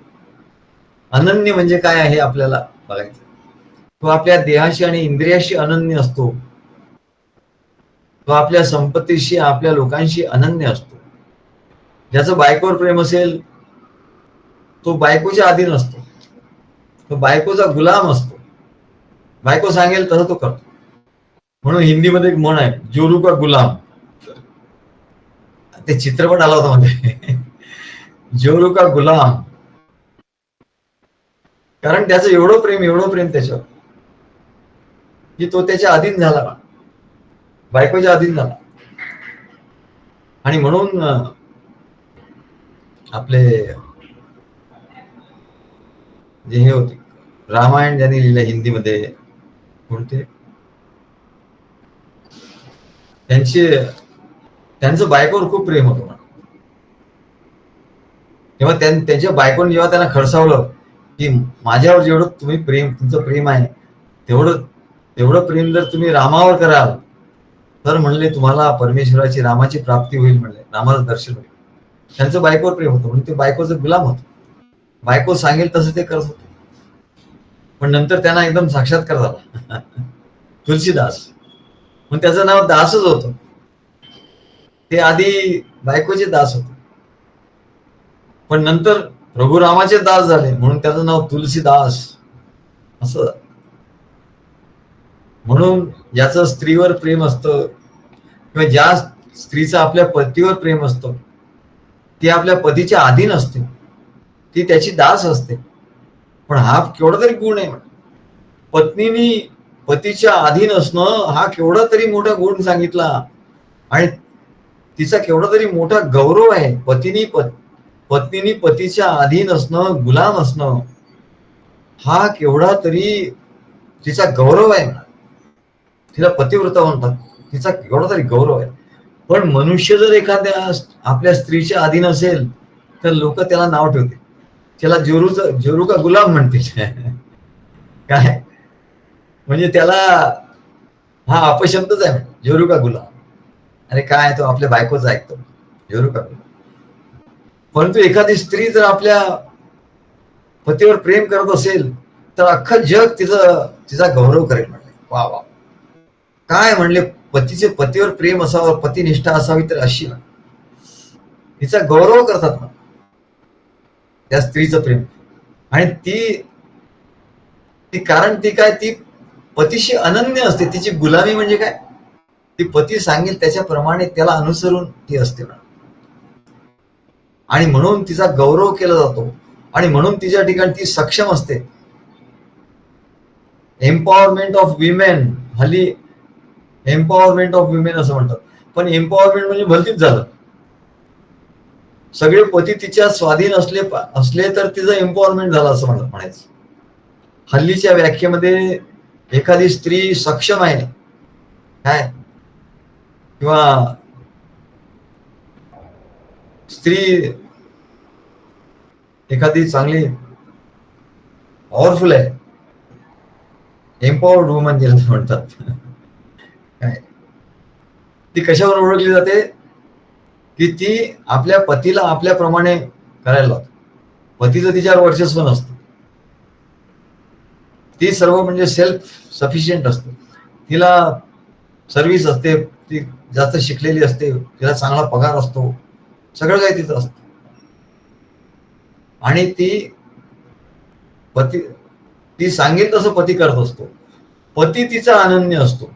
अनन्य म्हणजे काय आहे आपल्याला बघायचं. तो आपल्या देहाशी आणि इंद्रियाशी अनन्य असतो. तो आपल्या संपत्तीशी, आपल्या लोकांशी अनन्य असतो. ज्याचं बायकोवर प्रेम असेल तो बायकोच्या अधीन असतो, तो बायकोचा गुलाम असतो. बायको सांगेल तसं तो करतो. म्हणून हिंदीमध्ये एक म्हण आहे, जोरू का गुलाम. ते चित्रपट आला होता म्हणजे जोरू का गुलाम. कारण त्याचं एवढं प्रेम त्याच्यावर की तो त्याच्या अधीन झाला, बायकोच्या अधीन झाला. आणि म्हणून आपले जे हे होते रामायण ज्यांनी लिहिलं हिंदीमध्ये, कोणते त्यांचं बायकोवर खूप प्रेम होतं. तेव्हा त्यांच्या बायकोने जेव्हा त्यांना खडसावलं की माझ्यावर जेवढं तुमचं प्रेम आहे तेवढं प्रेम जर तुम्ही रामावर कराल तर म्हणले तुम्हाला परमेश्वराची, रामाची प्राप्ती होईल, म्हणले रामाचं दर्शन होईल. त्यांचं बायकोवर प्रेम होतं म्हणून ते बायकोचं गुलाम होतं. बायको सांगेल तसं ते करत होते. पण नंतर त्यांना एकदम साक्षात्कार झाला तुलसीदास, म्हणून त्याचं नाव दासच होतं. ते आधी बायकोचे दास होते, पण नंतर प्रभू रामाचे दास झाले म्हणून त्याचं नाव तुलसीदास असं. म्हणून ज्याचं स्त्रीवर प्रेम असतं किंवा ज्या स्त्रीचं आपल्या पतीवर प्रेम असतं ती आपल्या पतीच्या अधीन असते, ती त्याची दास असते. पण हा केवढा तरी गुण आहे. पत्नीनी पतीच्या अधीन असणं हा केवढा तरी मोठा गुण सांगितला आणि तिचा केवढा तरी मोठा गौरव आहे. पत्नीनी पतीच्या अधीन असणं, गुलाम असणं हा केवढा तरी तिचा गौरव आहे. तिला पतिव्रता म्हणतात, तिचा केवढा तरी गौरव आहे. पण मनुष्य जर एखाद्या आपल्या स्त्रीच्या अधीन असेल तर लोक त्याला नाव ठेवते, त्याला जोरू का गुलाम म्हणते. काय म्हणजे त्याला हा अपशब्दच आहे, जोरू का गुलाम. अरे काय तो आपल्या बायकोच ऐकतो, जोरू का गुलाम. परंतु एखादी स्त्री जर आपल्या पतीवर प्रेम करत असेल तर अख्खं जग तिचा गौरव करेल. म्हणले वा वा, काय म्हणले पतीचे पतीवर प्रेम असावं, पतिनिष्ठा असावी तर अशी ना, तिचा गौरव करतात ना त्या स्त्रीचं प्रेम. आणि ती ती कारण ती काय, ती पतीशी अनन्य असते. तिची गुलामी म्हणजे काय, ती पती सांगेल त्याच्याप्रमाणे त्याला अनुसरून ती असते ना. आणि म्हणून तिचा गौरव केला जातो आणि म्हणून तिच्या ठिकाणी ती सक्षम असते. एम्पॉवरमेंट ऑफ विमेन, हल्ली एम्पॉवरमेंट ऑफ विमेन असं म्हणतात, पण एम्पॉवरमेंट म्हणजे भलतीच झालं. सगळे पती तिच्या स्वाधीन असले तर तिचं एम्पॉवरमेंट झालं असं म्हणायचं. हल्लीच्या व्याख्येमध्ये एखादी स्त्री सक्षम आहे काय, किंवा स्त्री एखादी चांगली पॉवरफुल आहे, एम्पॉवर्ड वुमन ज्याला म्हणतात काय, ती कशावर ओळखली जाते की ती आपल्या पतीला आपल्याप्रमाणे करायला लावते. पतीचं तिच्यावर वर्चस्व नसतं, ती सर्व म्हणजे सेल्फ सफिशियंट असते. तिला सर्व्हिस असते, ती जास्त शिकलेली असते, तिला चांगला पगार असतो, सगळं काही तिचं असतं. आणि ती सांगेल तसं पती करत असतो. पती तिचा अनन्य असतो.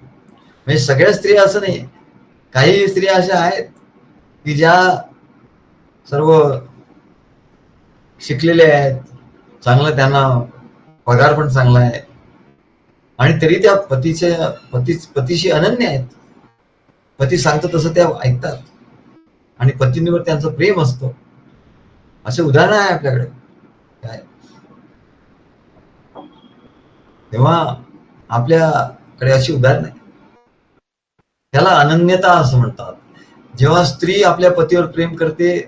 म्हणजे सगळ्या स्त्रिया असं नाही, काही स्त्रिया अशा आहेत की ज्या सर्व शिकलेल्या आहेत, चांगलं त्यांना पगार पण चांगला आहे, आणि तरी त्या पतीशी अनन्य आहेत. पती सांगतो तसं त्या ऐकतात आणि पतींवर त्यांचं प्रेम असतं. असे उदाहरण आहे आपल्याकडे काय. तेव्हा आपल्याकडे अशी उदाहरण आहे, त्याला अनन्यता असं म्हणतात. जेव्हा स्त्री आपल्या पतीवर प्रेम करते,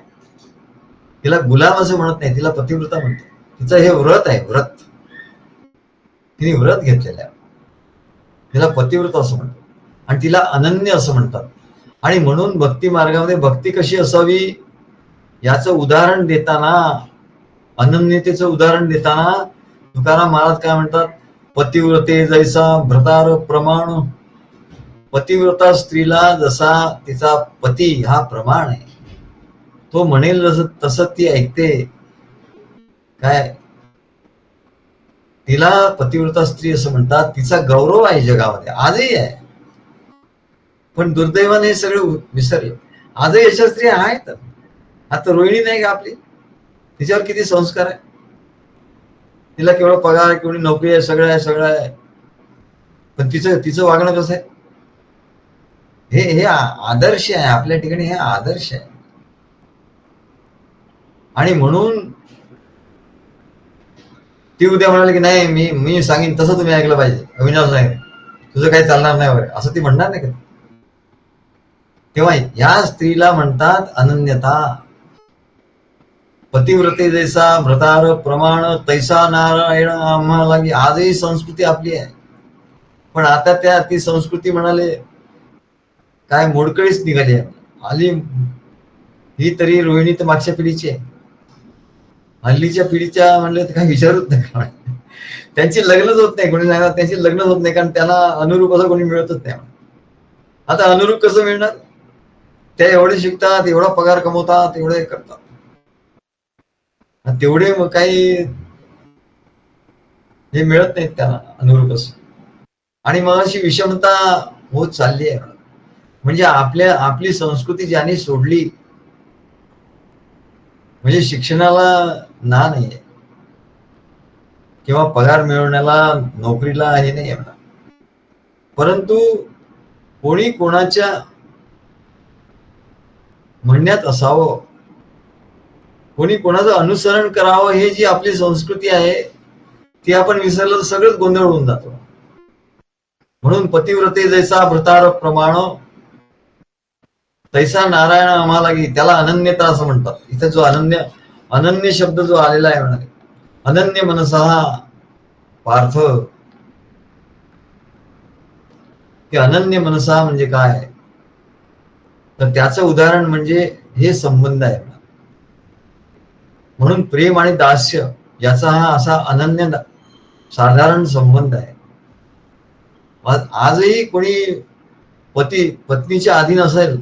तिला गुलाम असं म्हणत नाही, तिला पतिव्रता म्हणते. तिचं हे व्रत आहे, व्रत, तिने व्रत घेतलेलं आहे, तिला पतिव्रत असं म्हणतात. आणि तिला अनन्य असं म्हणतात. आणि म्हणून भक्ती मार्गामध्ये भक्ती कशी असावी याचं उदाहरण देताना, अनन्यतेचं उदाहरण देताना तुकाराम महाराज काय म्हणतात, पतिव्रते जैसा भ्रतार प्रमाण. पतिव्रता स्त्रीला जसा तिचा पती हा प्रमाण आहे, तो म्हणेल तसं ती ऐकते काय. तिला पतिव्रता स्त्री असं म्हणतात. तिचा गौरव आहे जगामध्ये, आजही आहे. पण दुर्दैवाने हे सगळे विसरले. आजही अशा स्त्री आहेत. आता रोहिणी नाही का आपली, तिच्यावर किती संस्कार आहे, तिला केवळ पगार, केवढी नोकरी आहे, सगळं आहे, सगळं आहे. पण तिचं वागणं कसं आहे, हे आदर्श आहे आपल्या ठिकाणी, हे आदर्श आहे. आणि म्हणून ती उद्या म्हणाली की नाही, मी सांगेन तसं तुम्ही ऐकलं पाहिजे, अविनाश नाही, तुझं काही चालणार नाही वगैरे, असं ती म्हणणार नाही का. तेव्हा या स्त्रीला म्हणतात अनन्यता. पतिव्रते जैसा भ्रतार प्रमाण, तैसा नारायण आम्हाला. आजही संस्कृती आपली आहे, पण आता ती संस्कृती म्हणाले काय मोडकळीच निघाली आली. ही तरी रोहिणी तर मागच्या पिढीची आहे, हल्लीच्या पिढीच्या म्हणले तर काही विचारत नाही. त्यांची लग्नच होत नाही, कोणी सांगणार त्यांची लग्नच होत नाही, कारण त्यांना अनुरूप असं कोणी मिळतच नाही. आता अनुरूप कसं मिळणार, त्या एवढे शिकतात, एवढा पगार कमवतात, एवढे करतात, तेवढे मग काही हे मिळत नाहीत त्यांना अनुरूप असं. आणि मग अशी विषमता होत चालली आहे. म्हणजे आपली संस्कृती ज्यांनी सोडली, म्हणजे शिक्षणाला ना नाहीये किंवा पगार मिळवण्याला, नोकरीला हे नाही म्हणा, परंतु कोणी कोणाच्या म्हणण्यात असावं, कोणी कोणाचं अनुसरण करावं, हे जी आपली संस्कृती आहे ती आपण विसरलं तर सगळंच गोंधळ होऊन जातो. म्हणून पतिव्रते जैसा भ्रतार प्रमाण, तैसा नारायण आम्हाला, त्याला अनन्यता असं म्हणतात. इथे जो अनन्य शब्द जो आलेला आहे म्हणाले, अनन्य मनसा पार्थ. ते अनन्य मनसा म्हणजे काय, तर त्याचं उदाहरण म्हणजे हे संबंध आहे. म्हणून प्रेम आणि दास्य याचा हा असा अनन्य साधारण संबंध आहे. आजही कोणी पत्नीच्या अधीन असेल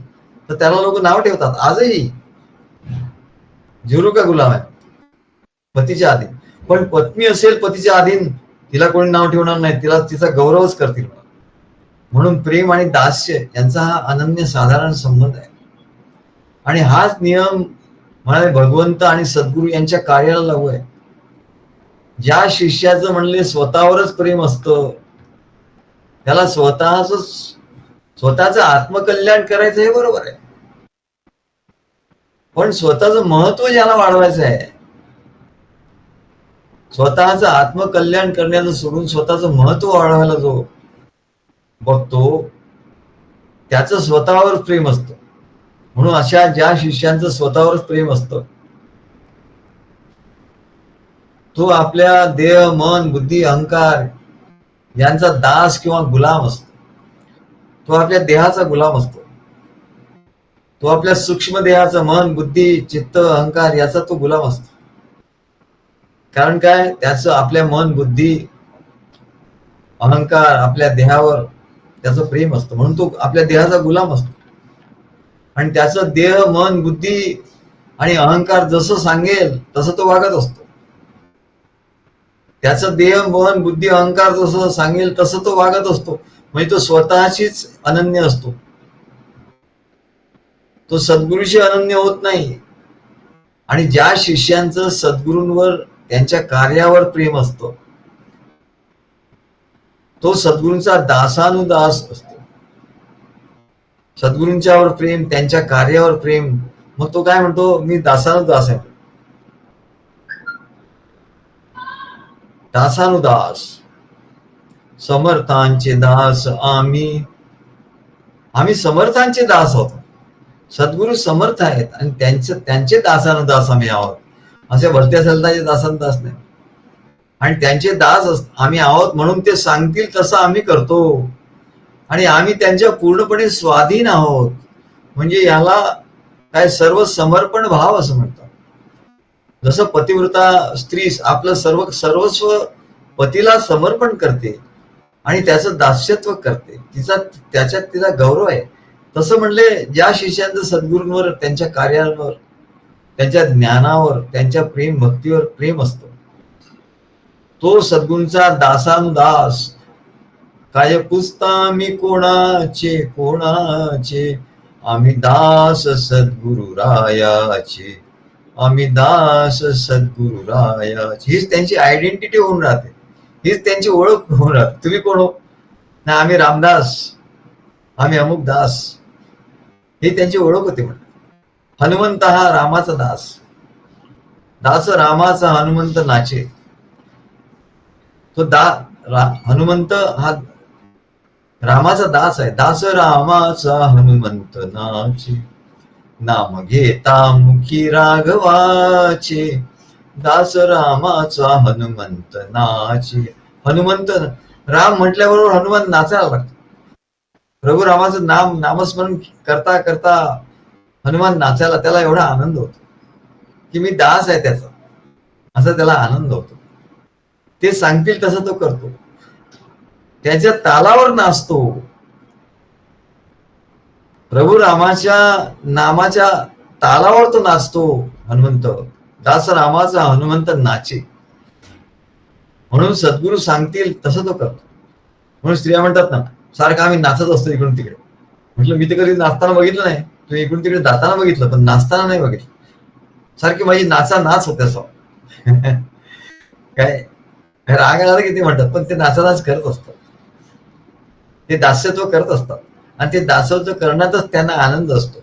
तर त्याला लोक नाव ठेवतात आजही. जुरू का गुलाम आहे, पतीच्या अधीन. पण पत्नी असेल पतीच्या अधीन, तिला कोणी नाव ठेवणार नाही, तिला तिचा गौरवच करतील. म्हणून प्रेम आणि दास्य यांचा हा अनन्य साधारण संबंध आहे. आणि हाच नियम म्हणाले भगवंत आणि सद्गुरू यांच्या कार्याला लागू आहे. ज्या शिष्याचं म्हणले स्वतःवरच प्रेम असतं, त्याला स्वतःच आत्मकल्याण करायचं हे बरोबर आहे. पण स्वतःचं महत्व ज्याला वाढवायचं आहे, स्वतःचं आत्मकल्याण करण्याचं सोडून स्वतःचं महत्व वाढवायला जो बघतो, त्याचं स्वतःवर प्रेम असतं. म्हणून अशा ज्या शिष्यांचं स्वतःवरच प्रेम असतं, तो आपल्या देह, मन, बुद्धी, अहंकार यांचा दास किंवा गुलाम असतो. तो आपल्या देहाचा गुलाम असतो. तो आपल्या सूक्ष्म देहाचा, मन, बुद्धी, चित्त, अहंकार याचा तो गुलाम असतो. कारण काय, त्याचं आपल्या मन, बुद्धी, अहंकार, आपल्या देहावर त्याचं प्रेम असतं. म्हणून तो आपल्या देहाचा गुलाम असतो. आणि त्याचं देह, मन, बुद्धी आणि अहंकार जसं सांगेल तसं तो वागत असतो. त्याचं देह, मन, बुद्धी, अहंकार जसं सांगेल तसं तो वागत असतो. म्हणजे तो स्वतःशीच अनन्य असतो. तो सद्गुरूशी अनन्य होत नाही. आणि ज्या शिष्यांचं सद्गुरूंवर, त्यांच्या कार्यावर प्रेम असतं, तो सद्गुरूंचा दासानुदास असतो. सद्गुरूंच्यावर प्रेम, त्यांच्या कार्यावर प्रेम, मग तो काय म्हणतो, मी दासानुदास आहे. दासानुदास, समर्थांचे दास आम्ही समर्थांचे दास आहोत. सद्गुरू समर्थ आहेत आणि त्यांचे दासानुदास आम्ही आहोत. असे भरत्या सल्ताचे दासानुदास नाही. आणि त्यांचे दास आम्ही आहोत म्हणून ते सांगतील तसं आम्ही करतो. आणि आम्ही त्यांच्या पूर्णपणे स्वाधीन आहोत. म्हणजे याला काय सर्व समर्पण भाव असं म्हणतात. जसं पतिव्रता स्त्री आपलं सर्वस्व पतीला समर्पण करते आणि त्याचं दास्यत्व करते, त्याच्यात तिचा गौरव आहे. तसं म्हणले ज्या शिष्यांचं सद्गुरूंवर, त्यांच्या कार्यावर, त्यांच्या ज्ञानावर, त्यांच्या प्रेम भक्तीवर प्रेम असतो, तो सद्गुरूंचा दासानुदास. काय पुसता मी कोणाचे आम्ही दास सद्गुरु रायाचे, आम्ही दास सद्गुरु रायाचे. हीच त्यांची आयडेंटिटी होऊन राहते, हीच त्यांची ओळख होऊन राहते. तुम्ही कोण हो ना, आम्ही रामदास, आम्ही अमुक दास, ही त्यांची ओळख होती. म्हणून हनुमंत हा रामाचा दास रामाचा हनुमंत नाचे. तो हनुमंत हा रामाचा दास आहे. दास रामाचा हनुमंत नाचे, नाम घेता मुखी राघवाचे, दास रामाचा हनुमंत नाचे. हनुमंत, राम म्हटल्याबरोबर हनुमान नाचायला लागतो. प्रभू रामाचं नामस्मरण करता करता हनुमान नाचायला, त्याला एवढा आनंद होतो की मी दास आहे त्याचा, असा त्याला आनंद होतो. ते सांगतील तसं तो करतो, त्याच्या तालावर नाचतो. प्रभू रामाच्या नामाच्या तालावर तो नाचतो हनुमंत. दास रामाचा हनुमंत नाचे. म्हणून सद्गुरू सांगतील तसं तो करतो. म्हणून स्त्रिया म्हणतात ना, सारखं आम्ही नाचत असतो इकडून तिकडे. म्हटलं मी तर कधी नाचताना बघितलं नाही, तुम्ही इकडून तिकडे जाताना बघितलं, पण नाचताना नाही बघितलं. सारखी माझी नाच होते असं. काय राग आला किती म्हणतात, पण ते नाच करत असतात, ते दास्यत्व करत असतात. आणि ते दासत्व करण्यातच त्यांना आनंद असतो.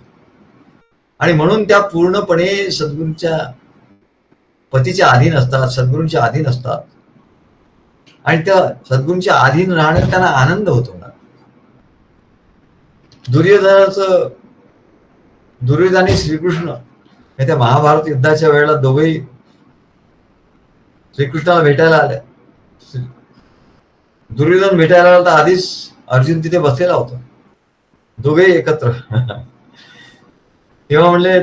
आणि म्हणून त्या पूर्णपणे सद्गुरूंच्या पतीच्या अधीन असतात, सद्गुरूंच्या अधीन असतात. आणि त्या सद्गुरूंच्या अधीन राहण्यात त्यांना आनंद होतो. दुर्योधन आणि श्रीकृष्ण त्या महाभारत युद्धाच्या वेळेला दोघेही श्रीकृष्णाला भेटायला आले. दुर्योधन भेटायला आला तर आधीच अर्जुन तिथे बसलेला होता, दोघेही एकत्र. तेव्हा म्हणले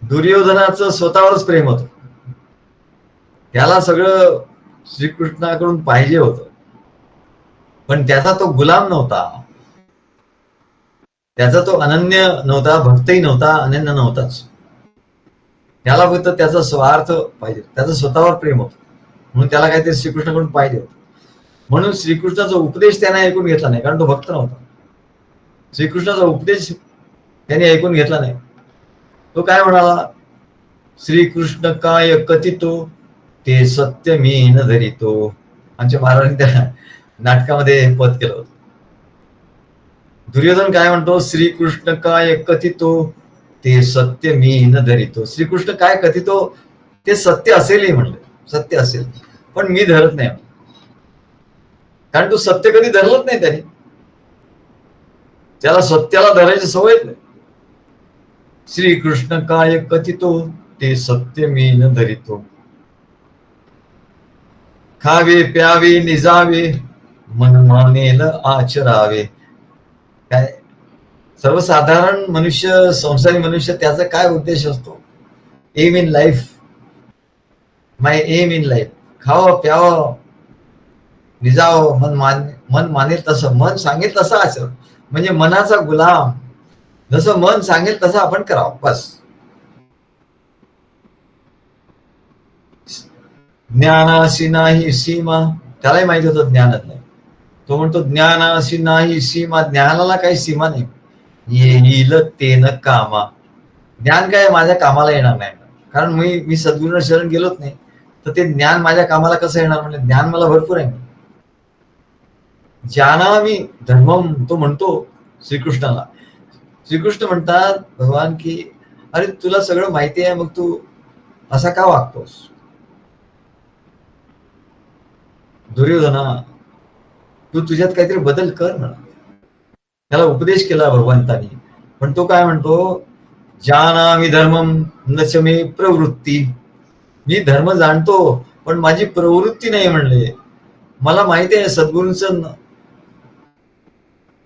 दुर्योधनाचं स्वतःवरच प्रेम होतं, त्याला सगळं श्रीकृष्णाकडून पाहिजे होतं, पण त्याचा तो गुलाम नव्हता. त्याचा तो अनन्य नव्हता, भक्तही नव्हता, अनन्य नव्हताच. त्याला फक्त त्याचा स्वार्थ पाहिजे, त्याचं स्वतःवर प्रेम होतं, म्हणून त्याला काहीतरी श्रीकृष्णाकडून पाहिजे होतं. म्हणून श्रीकृष्णाचा उपदेश त्याने ऐकून घेतला नाही, कारण तो भक्त नव्हता. श्रीकृष्णाचा उपदेश त्याने ऐकून घेतला नाही. तो काय म्हणाला, श्रीकृष्ण काय कथितो ते सत्य मी न धरितो. आमच्या महाराजांनी त्या नाटकामध्ये पद केलं होतं. दुर्योधन काय म्हणतो, श्रीकृष्ण काय कथितो ते सत्य मी न धरितो. श्रीकृष्ण काय कथितो ते सत्य असेलही म्हणलं, सत्य असेल, पण मी धरत नाही, कारण तो सत्य कधी धरलंच नाही त्याने. त्याला सत्याला धरायची सवय नाही. श्रीकृष्ण काय कथितो ते सत्य मी न धरितो. खावे प्यावे निजावे मन मानेल आचरावे. काय सर्वसाधारण मनुष्य, संसारी मनुष्य, त्याचा काय उद्देश असतो, aim in life, my aim in life. खावं प्यावं निजावं, मन मानेल तसं, मन सांगेल तसं आचरण, म्हणजे मनाचा गुलाम. जसं मन सांगेल तसं आपण करावं, बस. ज्ञानाशी नाही सीमा, त्यालाही माहिती होतं ज्ञानात नाही. तो म्हणतो ज्ञानाशी नाही सीमा, ज्ञानाला काही सीमा नाही. येईल ते न कामा, ज्ञान काय माझ्या कामाला येणार नाही, कारण मी सद्गुरूंना शरण गेलोच नाही, तर ते ज्ञान माझ्या कामाला कसं येणार, म्हणजे ज्ञान मला भरपूर आहे. जानामि धर्मम, तो म्हणतो श्रीकृष्णाला. श्रीकृष्ण म्हणतात भगवान की अरे तुला सगळं माहिती आहे, मग तू असा का वागतोस. दुर्योधना, तू तुझ्यात काहीतरी बदल कर म्हणा. त्याला उपदेश केला भगवंतानी, पण तो काय म्हणतो, जानामि धर्मम नच मे प्रवृत्ती. मी धर्म जाणतो, पण माझी प्रवृत्ती नाही म्हणले. मला माहिती आहे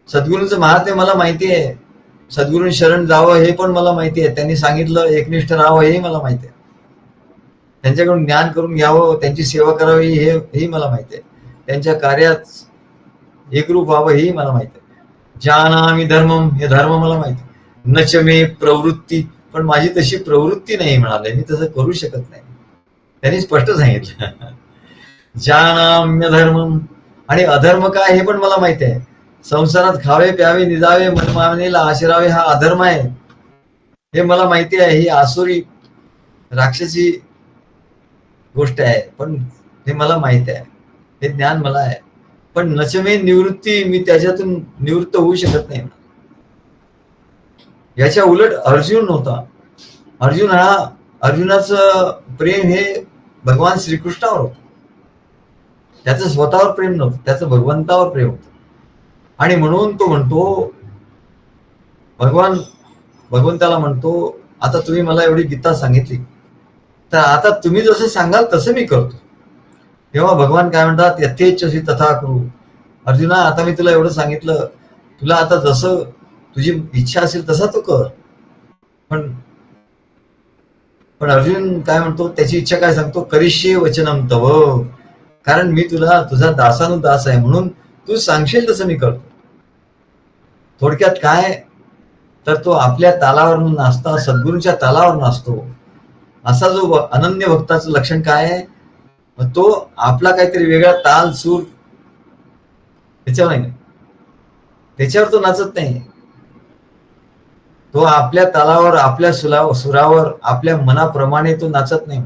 सद्गुरूंचं महात्म्य मला माहिती आहे. सद्गुरूं शरण जावं हे पण मला माहिती आहे. त्यांनी सांगितलं एकनिष्ठ राहावं हेही मला माहिती आहे. त्यांच्याकडून ज्ञान करून घ्यावं, त्यांची सेवा करावी हेही मला माहिती आहे. त्यांच्या कार्यात एकरूप व्हावं हेही मला माहिती आहे. जानामि धर्मम, हे धर्म मला माहिती. नच मे प्रवृत्ती, पण माझी तशी प्रवृत्ती नाही म्हणाले, मी तसं करू शकत नाही. त्यांनी स्पष्ट सांगितलं. जानाम्य धर्मम, आणि अधर्म काय हे पण मला माहिती आहे. संसारात खावे प्यावे निजावे मनमानेला आशिरावे हा अधर्म आहे, हे मला माहिती आहे. ही आसुरी राक्षसी गोष्ट आहे, पण हे मला माहिती आहे, हे ज्ञान मला आहे. पण नचमे निवृत्ती, मी त्याच्यातून निवृत्त होऊ शकत नाही. याच्या उलट अर्जुन होता. अर्जुनाचं प्रेम हे भगवान श्रीकृष्णावर होतं. त्याचं स्वतःवर प्रेम नव्हतं, त्याचं भगवंतावर प्रेम होतं. आणि म्हणून तो म्हणतो, भगवंताला म्हणतो, आता तुम्ही मला एवढी गीता सांगितली, तर आता तुम्ही जसं सांगाल तसं मी करतो. तेव्हा भगवान काय म्हणतात, यथेच्छसी तथा करू. अर्जुना, आता मी तुला एवढं सांगितलं, तुला आता जसं तुझी इच्छा असेल तसा तू कर. पण अर्जुन काय म्हणतो, त्याची इच्छा काय सांगतो, करिष्ये वचनम तव, कारण मी तुझा दासानुदास आहे, म्हणून तू सांगशील तसं मी करतो. थोडक्यात काय, तर तो आपल्या तालावर नाचता सद्गुरूंच्या तालावर नाचतो. असा जो अनन्य भक्ताचं लक्षण काय आहे, तो आपला काहीतरी वेगळा ताल सूर त्याच्यावर नाही, त्याच्यावर तो नाचत नाही. तो आपल्या तालावर, आपल्या सुरावर, आपल्या मनाप्रमाणे तो नाचत नाही.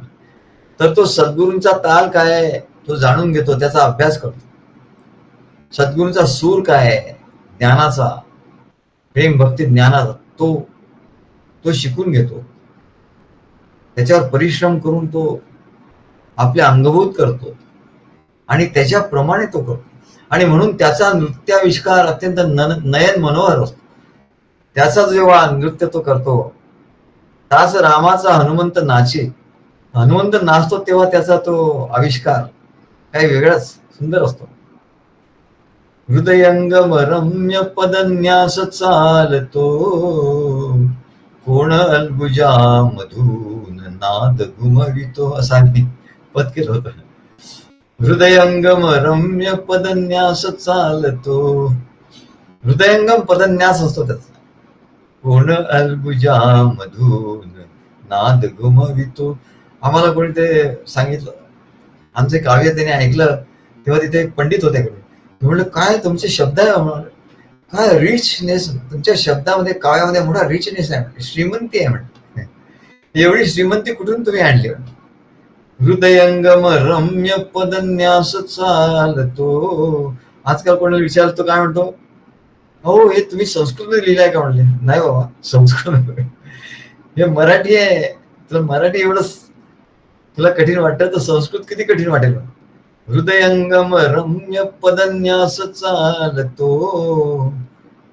तर तो सद्गुरूंचा ताल काय आहे तो जाणून घेतो, त्याचा अभ्यास करतो. सद्गुरूंचा सूर काय आहे, ज्ञानाचा, प्रेम भक्ती ज्ञानाचा, तो शिकून घेतो. त्याच्यावर परिश्रम करून तो आपल्या अंगभूत करतो आणि त्याच्याप्रमाणे तो करतो. आणि म्हणून त्याचा नृत्याविष्कार अत्यंत नयन मनोहर असतो. त्याचा जेव्हा नृत्य तो करतो, तास रामाचा हनुमंत नाचे. हनुमंत नाचतो तेव्हा त्याचा तो आविष्कार काही वेगळाच सुंदर असतो. हृदयंगम रम्य पदन्यास चालतो, कोण अलगुजा मधून नाद घुमवितो, असा मी पद केलं होतं. हृदयंगम रम्य पदन्यास चालतो. हृदयंगम पदन्यास असतो त्याचा, कोण अलगुजा मधून नाद घुमवितो. आम्हाला कोणी ते सांगितलं, आमचे काव्य त्याने ऐकलं, तेव्हा तिथे एक पंडित होते. ते म्हणलं, काय तुमचे शब्द आहे म्हणून, काय रिचनेस तुमच्या शब्दामध्ये, काव्यामध्ये मोठा रिचनेस आहे, श्रीमंती आहे म्हणते. एवढी श्रीमंती कुठून तुम्ही आणली? हृदयंगम रम्य पदन्यास चालतो. आजकाल कोणाला विचारतो काय म्हणतो, हो हे तुम्ही संस्कृत लिहिलंय का? म्हणले, नाही बाबा, संस्कृत हे मराठी आहे. तुला मराठी एवढं तुला कठीण वाटतं, तर संस्कृत किती कठीण वाटेल. हृदयंगम रम्य पदन्यास चालतो,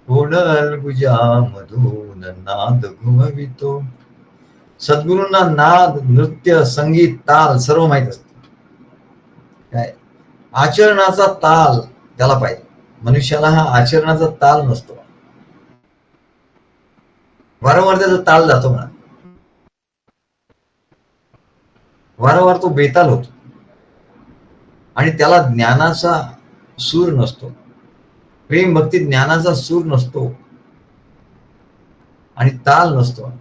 कोण अलगुजा मधून नाद घुमवितो. सद्गुरूंना नाद, नृत्य, संगीत, ताल सर्व माहित असत. काय आचरणाचा ताल त्याला पाहिजे. मनुष्याला हा आचरणाचा ताल नसतो, वारंवार त्याचा ताल जातो म्हणा, वारंवार तो बेताल होतो. आणि त्याला ज्ञानाचा सूर नसतो, प्रेम भक्ती ज्ञानाचा सूर नसतो आणि ताल नसतो.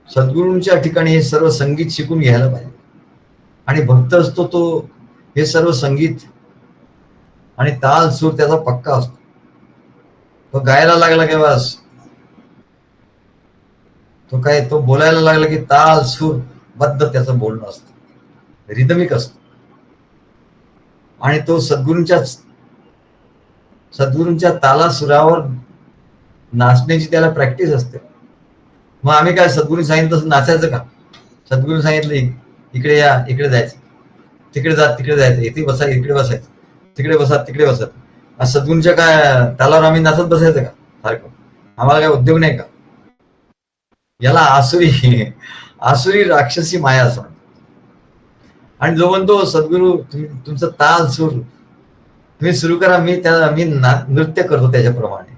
सद्गुरूंच्या ठिकाणी हे सर्व संगीत शिकून घ्यायला पाहिजे. आणि भक्त असतो तो हे सर्व संगीत आणि ताल सूर त्याचा पक्का असतो. तो गायला लागला की बस, तो बोलायला लागला की ताल सूर बद्ध त्याचं बोलणं असतं, रिदमिक असतं. आणि तो सद्गुरूंच्या ताला सुरावर नाचण्याची त्याला प्रॅक्टिस असते. मग आम्ही काय सद्गुरू सांगितलं तसं नाचायचं का? सद्गुरू सांगितलं इकडे या, इकडे जायचं, तिकडे जा, तिकडे जायचं, इथे बसा, इकडे बसायचं, तिकडे बसा, तिकडे बसत. सद्गुरूंच्या काय तालावर आम्ही नाचत बसायचं का सारखं? आम्हाला काय उद्योग नाही का? याला आसुरी राक्षसी माया असं. आणि जो म्हणतो सद्गुरू तुमचं ताल सूर तुम्ही सुरू करा, मी नृत्य करतो त्याच्याप्रमाणे,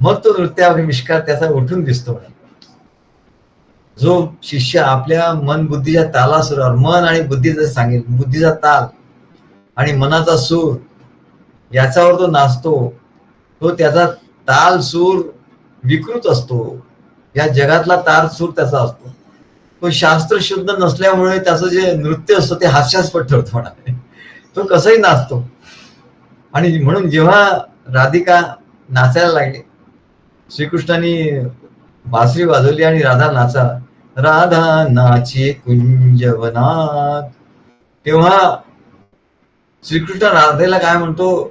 मग तो नृत्याविष्कार त्याचा उठून दिसतो. जो शिष्य आपल्या मन बुद्धीच्या तालासुरावर, मन आणि बुद्धी जर सांगेल, बुद्धीचा ताल आणि मनाचा सूर याच्यावर तो नाचतो, तो त्याचा ताल सूर विकृत असतो. या जगातला ताल सूर त्याचा असतो. तो शास्त्र शुद्ध नसल्यामुळे त्याचं जे नृत्य असतं ते हास्यास्पद ठरतो म्हणा. तो कसंही नाचतो. आणि म्हणून जेव्हा राधिका नाचायला लागली, श्रीकृष्णाने बासरी वाजवली आणि राधा नाची कुंजवनात, तेव्हा श्रीकृष्ण राधेला काय म्हणतो,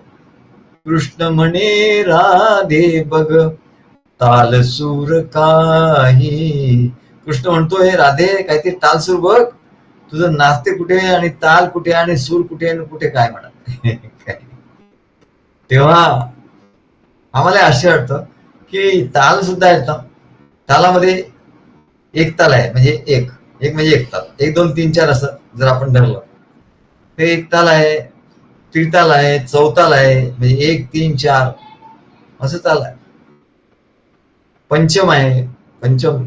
कृष्ण म्हणे राधे बघ ताल सूर काही. कृष्ण म्हणतो, हे राधे काहीतरी ताल सूर बघ, तुझं नाचते कुठे आणि ताल कुठे आणि सूर कुठे आणि कुठे काय म्हणा. तेव्हा आम्हाला आश्चर्य वाटतं की ताल सुद्धा येतं. तालामध्ये एक ताल आहे, म्हणजे एक म्हणजे एक ताल, 1 2 3 4 असं जर आपण धरलं ते एक ताल आहे, त्रिताल आहे, चौताल आहे, म्हणजे 1 3 4 असं ताल आहे. पंचम आहे, पंचम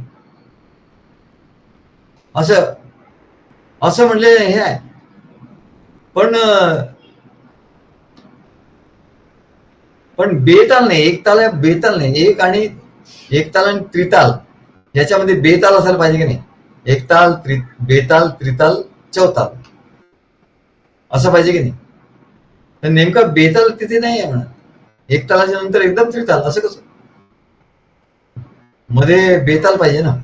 असं म्हणले हे आहे. पण बेताल नाही, एक ताल आहे, बेताल नाही. एक ताल आणि त्रिताल याच्यामध्ये बेताल असायला पाहिजे की नाही? एक ताल, बेताल, त्रिताल, चौताल असं पाहिजे की नाही? तर नेमका बेताल तिथे नाही आहे म्हणा. एक तालाच्या नंतर एकदम त्रिताल, असं कसं? मध्ये बेताल पाहिजे ना.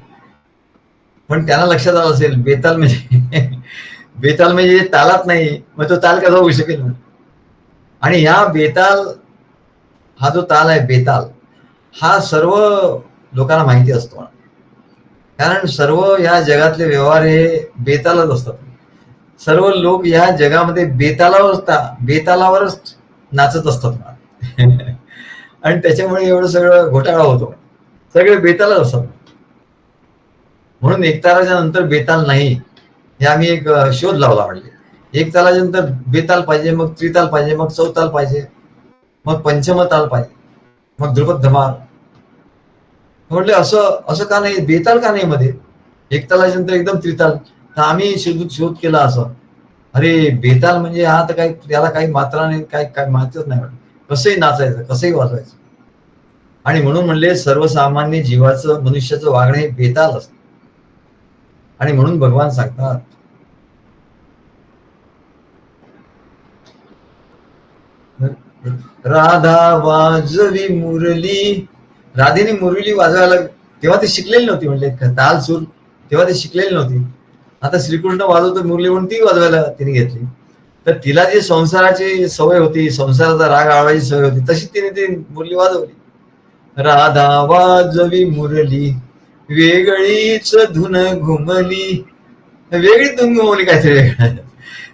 पण त्यांना लक्षात आलं असेल बेताल म्हणजे तालात नाही, मग तो ताल कसा होऊ शकेल? आणि ह्या बेताल हा जो ताल आहे, बेताल हा सर्व लोकांना माहिती असतो, कारण सर्व या जगातले व्यवहार हे बेतालच असतात. सर्व लोक या जगामध्ये बेतालावरच नाचत असतात. आणि त्याच्यामुळे एवढं सगळं घोटाळा होतो, सगळे बेतालच असतात. म्हणून एक तालाच्या नंतर बेताल नाही, हे आम्ही एक शोध लावला. म्हणजे एक तालाच्या नंतर बेताल पाहिजे, मग त्रिताल पाहिजे, मग चौताल पाहिजे, मग पंचम ताल पाहिजे, मग ध्रुपद धमाल. म्हटले असं का नाही, बेताल का नाही मध्ये? एक तालाच्या नंतर एकदम त्रिताल. तर आम्ही शोध केला असं, अरे बेताल म्हणजे हा तर काही, त्याला काही मात्रा नाही, काय माहितीच नाही, कसंही नाचायचं, कसंही वाजवायचं. आणि म्हणून म्हणले सर्वसामान्य जीवाचं मनुष्याचं वागणं हे बेताल असतं. आणि म्हणून भगवान सांगतात राधा वाजवी मुरली. राधेने मुरली वाजवायला तेव्हा ती शिकलेली नव्हती, म्हणजे ताल सूर तेव्हा ती शिकलेली नव्हती. आता श्रीकृष्ण वाजवतो मुरली म्हणून ती वाजवायला तिने घेतली. तर तिला जी संसाराची सवय होती, संसाराचा राग आळवायची सवय होती, तशी तिने ती मुरली वाजवली. राधा वाजवी मुरली वेगळीच धुन घुमली. वेगळी धुन घुमवली काहीतरी वेगळं,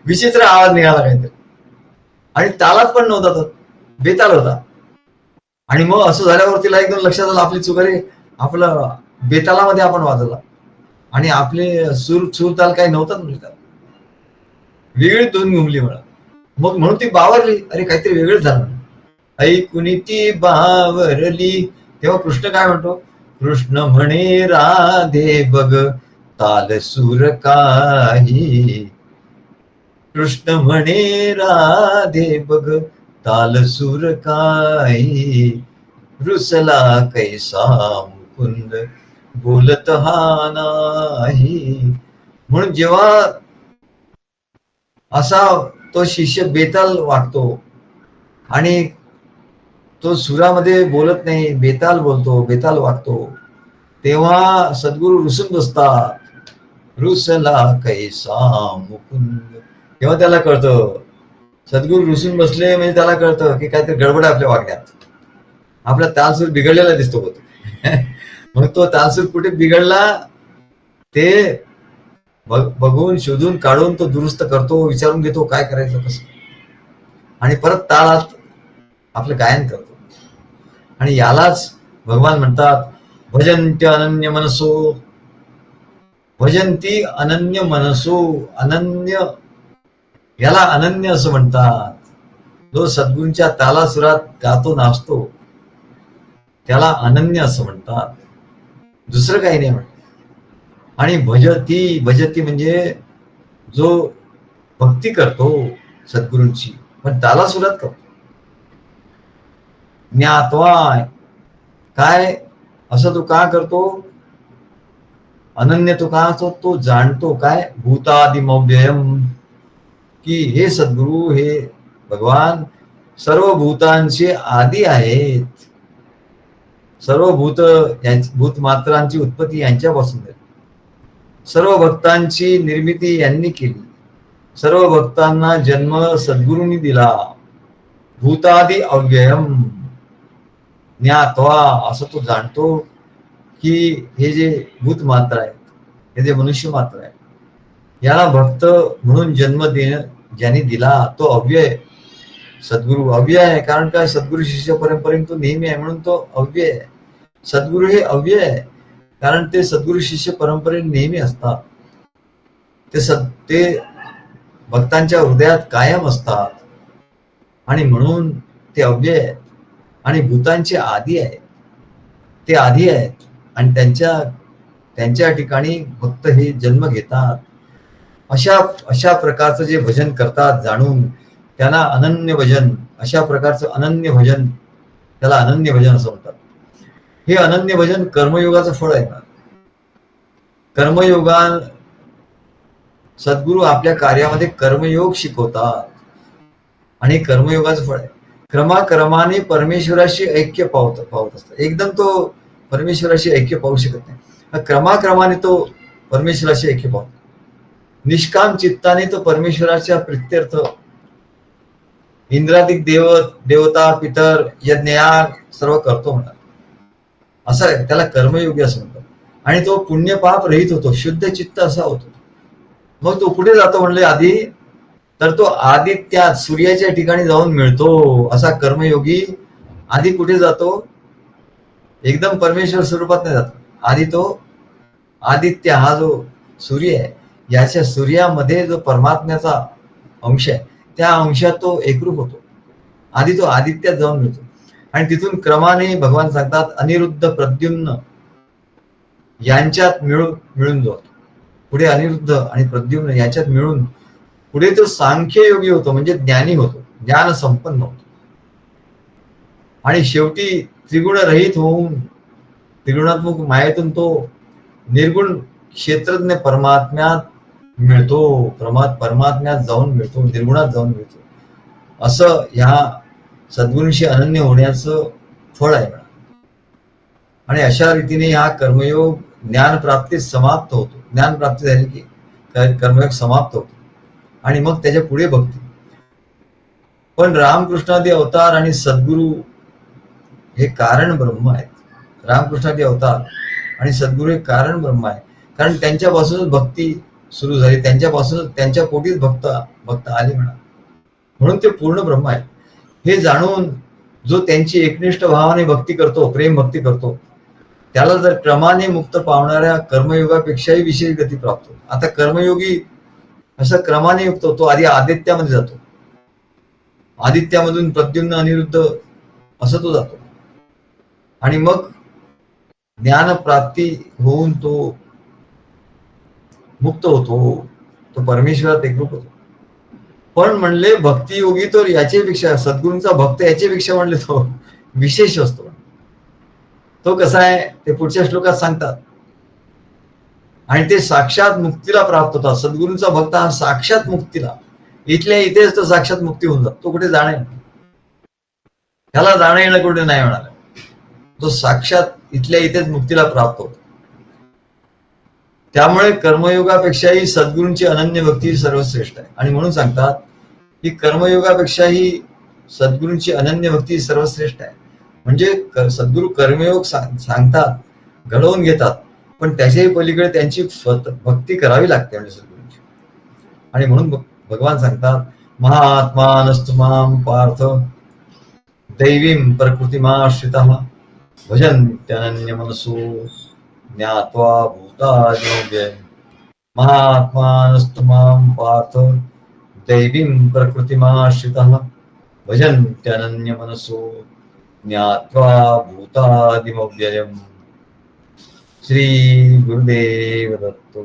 विचित्र आवाज निघाला काहीतरी, आणि तालात पण नव्हता तो, बेताल होता. आणि मग असं झाल्यावर तिला एकदम लक्षात आलं आपली चूक, अरे आपलं बेतालामध्ये आपण वाजवला आणि आपले सूर ताल काही नव्हताच, म्हणजे वेगळी धुन घुमली म्हणा. मग म्हणून ती बावरली, अरे काहीतरी वेगळंच झालं. ऐकुनी ती बावरली. तेव्हा कृष्ण काय म्हणतो, कृष्ण म्हणे राधे बघ ताल सूर काही. कृष्ण म्हणे राधे बघ ताल सूर काही. रुसला कैसा मुकुंद बोलत हा नाही. म्हणून जेव्हा असा तो शिष्य बेताल वागतो आणि तो सुरामध्ये बोलत नाही, बेताल बोलतो, बेताल वागतो, तेव्हा सद्गुरु रुसून बसतात. रुसला कैसा मुकुंद. तेव्हा त्याला कळतं, सद्गुरु रुसून बसले म्हणजे त्याला कळतं की काहीतरी गडबड आपल्या वागण्यात, आपला तालसूर बिघडलेला दिसतो होतो. मग तो तालसूर कुठे बिघडला ते बघून शोधून काढून तो दुरुस्त करतो, विचारून घेतो काय करायचं कसं, आणि परत ताळात आपलं गायन करतो. आणि यालाच भगवान म्हणतात भजन्त्य अनन्य मनसो. भजंती अनन्य मनसो. अनन्य, याला अनन्य असं म्हणतात. जो सद्गुरूंच्या तालासुरात गातो नाचतो त्याला अनन्य असं म्हणतात, दुसरं काही नाही म्हणत. आणि भजती, भजती म्हणजे जो भक्ती करतो सद्गुरूंची पण तालासुरात करतो. ज्ञात्वा, काय असं तो का करतो, अनन्य तो का असतो, तो जाणतो काय भूतादिमव्ययम, की हे सद्गुरु हे भगवान सर्व भूतांचे आदी आहेत. सर्व भूत मात्रांची उत्पत्ती यांच्यापासून झाली. सर्व भक्तांची निर्मिती यांनी केली. सर्व भक्तांना जन्म सद्गुरूंनी दिला. भूतादि अव्ययम ज्ञात्वा, असं तो जाणतो की हे जे भूत मात्र आहे, हे जे मनुष्य मात्र आहे, याला भक्त म्हणून जन्म देणं ज्यांनी दिला तो अव्यय सद्गुरु. अव्यय आहे कारण काय, सद्गुरु शिष्य परंपरेने तो नेहमी आहे म्हणून तो अव्यय आहे. सद्गुरु हे अव्यय आहे कारण ते सद्गुरु शिष्य परंपरेने नेहमी असतात. ते भक्तांच्या हृदयात कायम असतात आणि म्हणून ते अव्यय आहेत. आणि भूतांचे आदी आहेत, ते आधी आहेत आणि त्यांच्या ठिकाणी भक्त हे जन्म घेतात. अशा प्रकारचं जे भजन करतात जाणून त्यांना अनन्य भजन, अशा प्रकारचं अनन्य भजन, त्याला अनन्य भजन असं म्हणतात. हे अनन्य भजन कर्मयोगाचं फळ आहे. कर्मयोगा, सद्गुरु आपल्या कार्यामध्ये कर्मयोग शिकवतात आणि कर्मयोगाचं फळ आहे. क्रमाक्रमाने परमेश्वराशी ऐक्य पावत असतात. एकदम तो परमेश्वराशी ऐक्य पाहू शकत नाही, क्रमाक्रमाने तो परमेश्वराशी ऐक्य पावतो. निष्काम चित्ताने तो परमेश्वराच्या प्रित्यर्थ इंद्रादिक देवता पितर यज्ञयाग सर्व करतो म्हणतात. असं आहे, त्याला कर्मयोगी असं म्हणतात. आणि तो पुण्य पाप रहित होतो, शुद्ध चित्त असा होतो. मग तो कुठे जातो म्हणले आधी, तर तो आदित्यात सूर्याच्या ठिकाणी जाऊन मिळतो. असा कर्मयोगी आधी कुठे जातो, एकदम परमेश्वर स्वरूपात नाही जातो. आधी तो आदित्य हा जो सूर्य आहे, याच्या सूर्यामध्ये जो परमात्म्याचा अंश आहे त्या अंशात तो एकरूप होतो. आधी तो आदित्यात जाऊन मिळतो आणि तिथून क्रमाने भगवान सांगतात अनिरुद्ध प्रद्युम्न यांच्यात मिळून जातो. पुढे अनिरुद्ध आणि प्रद्युम्न यांच्यात मिळून पुढे तो सांख्य योगी होतो, म्हणजे ज्ञानी होतो, ज्ञान संपन्न होतो. आणि शेवटी त्रिगुण रहित होऊन त्रिगुणात्मक मायेतून तो निर्गुण क्षेत्रज्ञ परमात्म्यात मिळतो. परमात्म्यात जाऊन मिळतो, निर्गुणात जाऊन मिळतो. असं ह्या सद्गुरूंशी अनन्य होण्याचं फळ आहे. आणि अशा रीतीने हा कर्मयोग ज्ञान प्राप्तीत समाप्त होतो. ज्ञान प्राप्ती झाली की कर्मयोग समाप्त होतो आणि मग त्याच्या पुढे भक्ती. पण रामकृष्णादी अवतार आणि सद्गुरू हे कारण ब्रह्म आहेत. रामकृष्णादी अवतार आणि सद्गुरू हे कारण ब्रह्म आहे. कारण त्यांच्यापासूनच भक्ती सुरू झाली, त्यांच्यापासूनच त्यांच्या पोटीच भक्त आले म्हणा. म्हणून ते पूर्ण ब्रह्म आहे. हे जाणून जो त्यांची एकनिष्ठ भावाने भक्ती करतो, प्रेम भक्ती करतो, त्याला जर क्रमाने मुक्त पावणाऱ्या कर्मयोगापेक्षाही विशेष गती प्राप्त होते. आता कर्मयोगी असं क्रमाने युक्त होतो. आधी आदित्यामध्ये जातो, आदित्यामधून प्रद्युम्न अनिरुद्ध असं तो जातो आणि मग ज्ञान प्राप्ती होऊन तो मुक्त होतो, तो परमेश्वरात एकरूप होतो. पण म्हणले भक्तियोगी तर याच्यापेक्षा, सद्गुरूंचा भक्त याच्यापेक्षा म्हणले तो विशेष असतो. तो कसा आहे ते पुढच्या श्लोकात सांगतात. आणि ते साक्षात मुक्तीला प्राप्त होतात. सद्गुरूंचा भक्त हा साक्षात मुक्तीला, इथल्या इथेच तर साक्षात मुक्ती होऊन जातो. तो कुठे जाणे, त्याला जाणं येणं कुठे नाही म्हणाल. तो साक्षात इथल्या इथेच मुक्तीला प्राप्त होतो. त्यामुळे कर्मयोगापेक्षाही सद्गुरूंची अनन्य भक्ती सर्वश्रेष्ठ आहे. आणि म्हणून सांगतात की कर्मयोगापेक्षाही सद्गुरूंची अनन्य भक्ती सर्वश्रेष्ठ आहे. म्हणजे सद्गुरू कर्मयोग सांगतात, घडवून घेतात, पण त्याच्याही पलीकडे त्यांची भक्ती करावी लागते म्हणजे सद्गुरूंची. आणि म्हणून भगवान सांगतात, महात्मानस्तुमां पार्थ दैवीं प्रकृतिमाश्रितः भजन्त्यनन्य मनसो ज्ञात्वा भूतादिव्यम्. महात्मानस्तुमां पार्थ दैवीं प्रकृतिमाश्रितः भजन्त्यनन्य मनसो ज्ञात्वा भूतादिमव्ययम्. श्री गुरुदेव दत्त.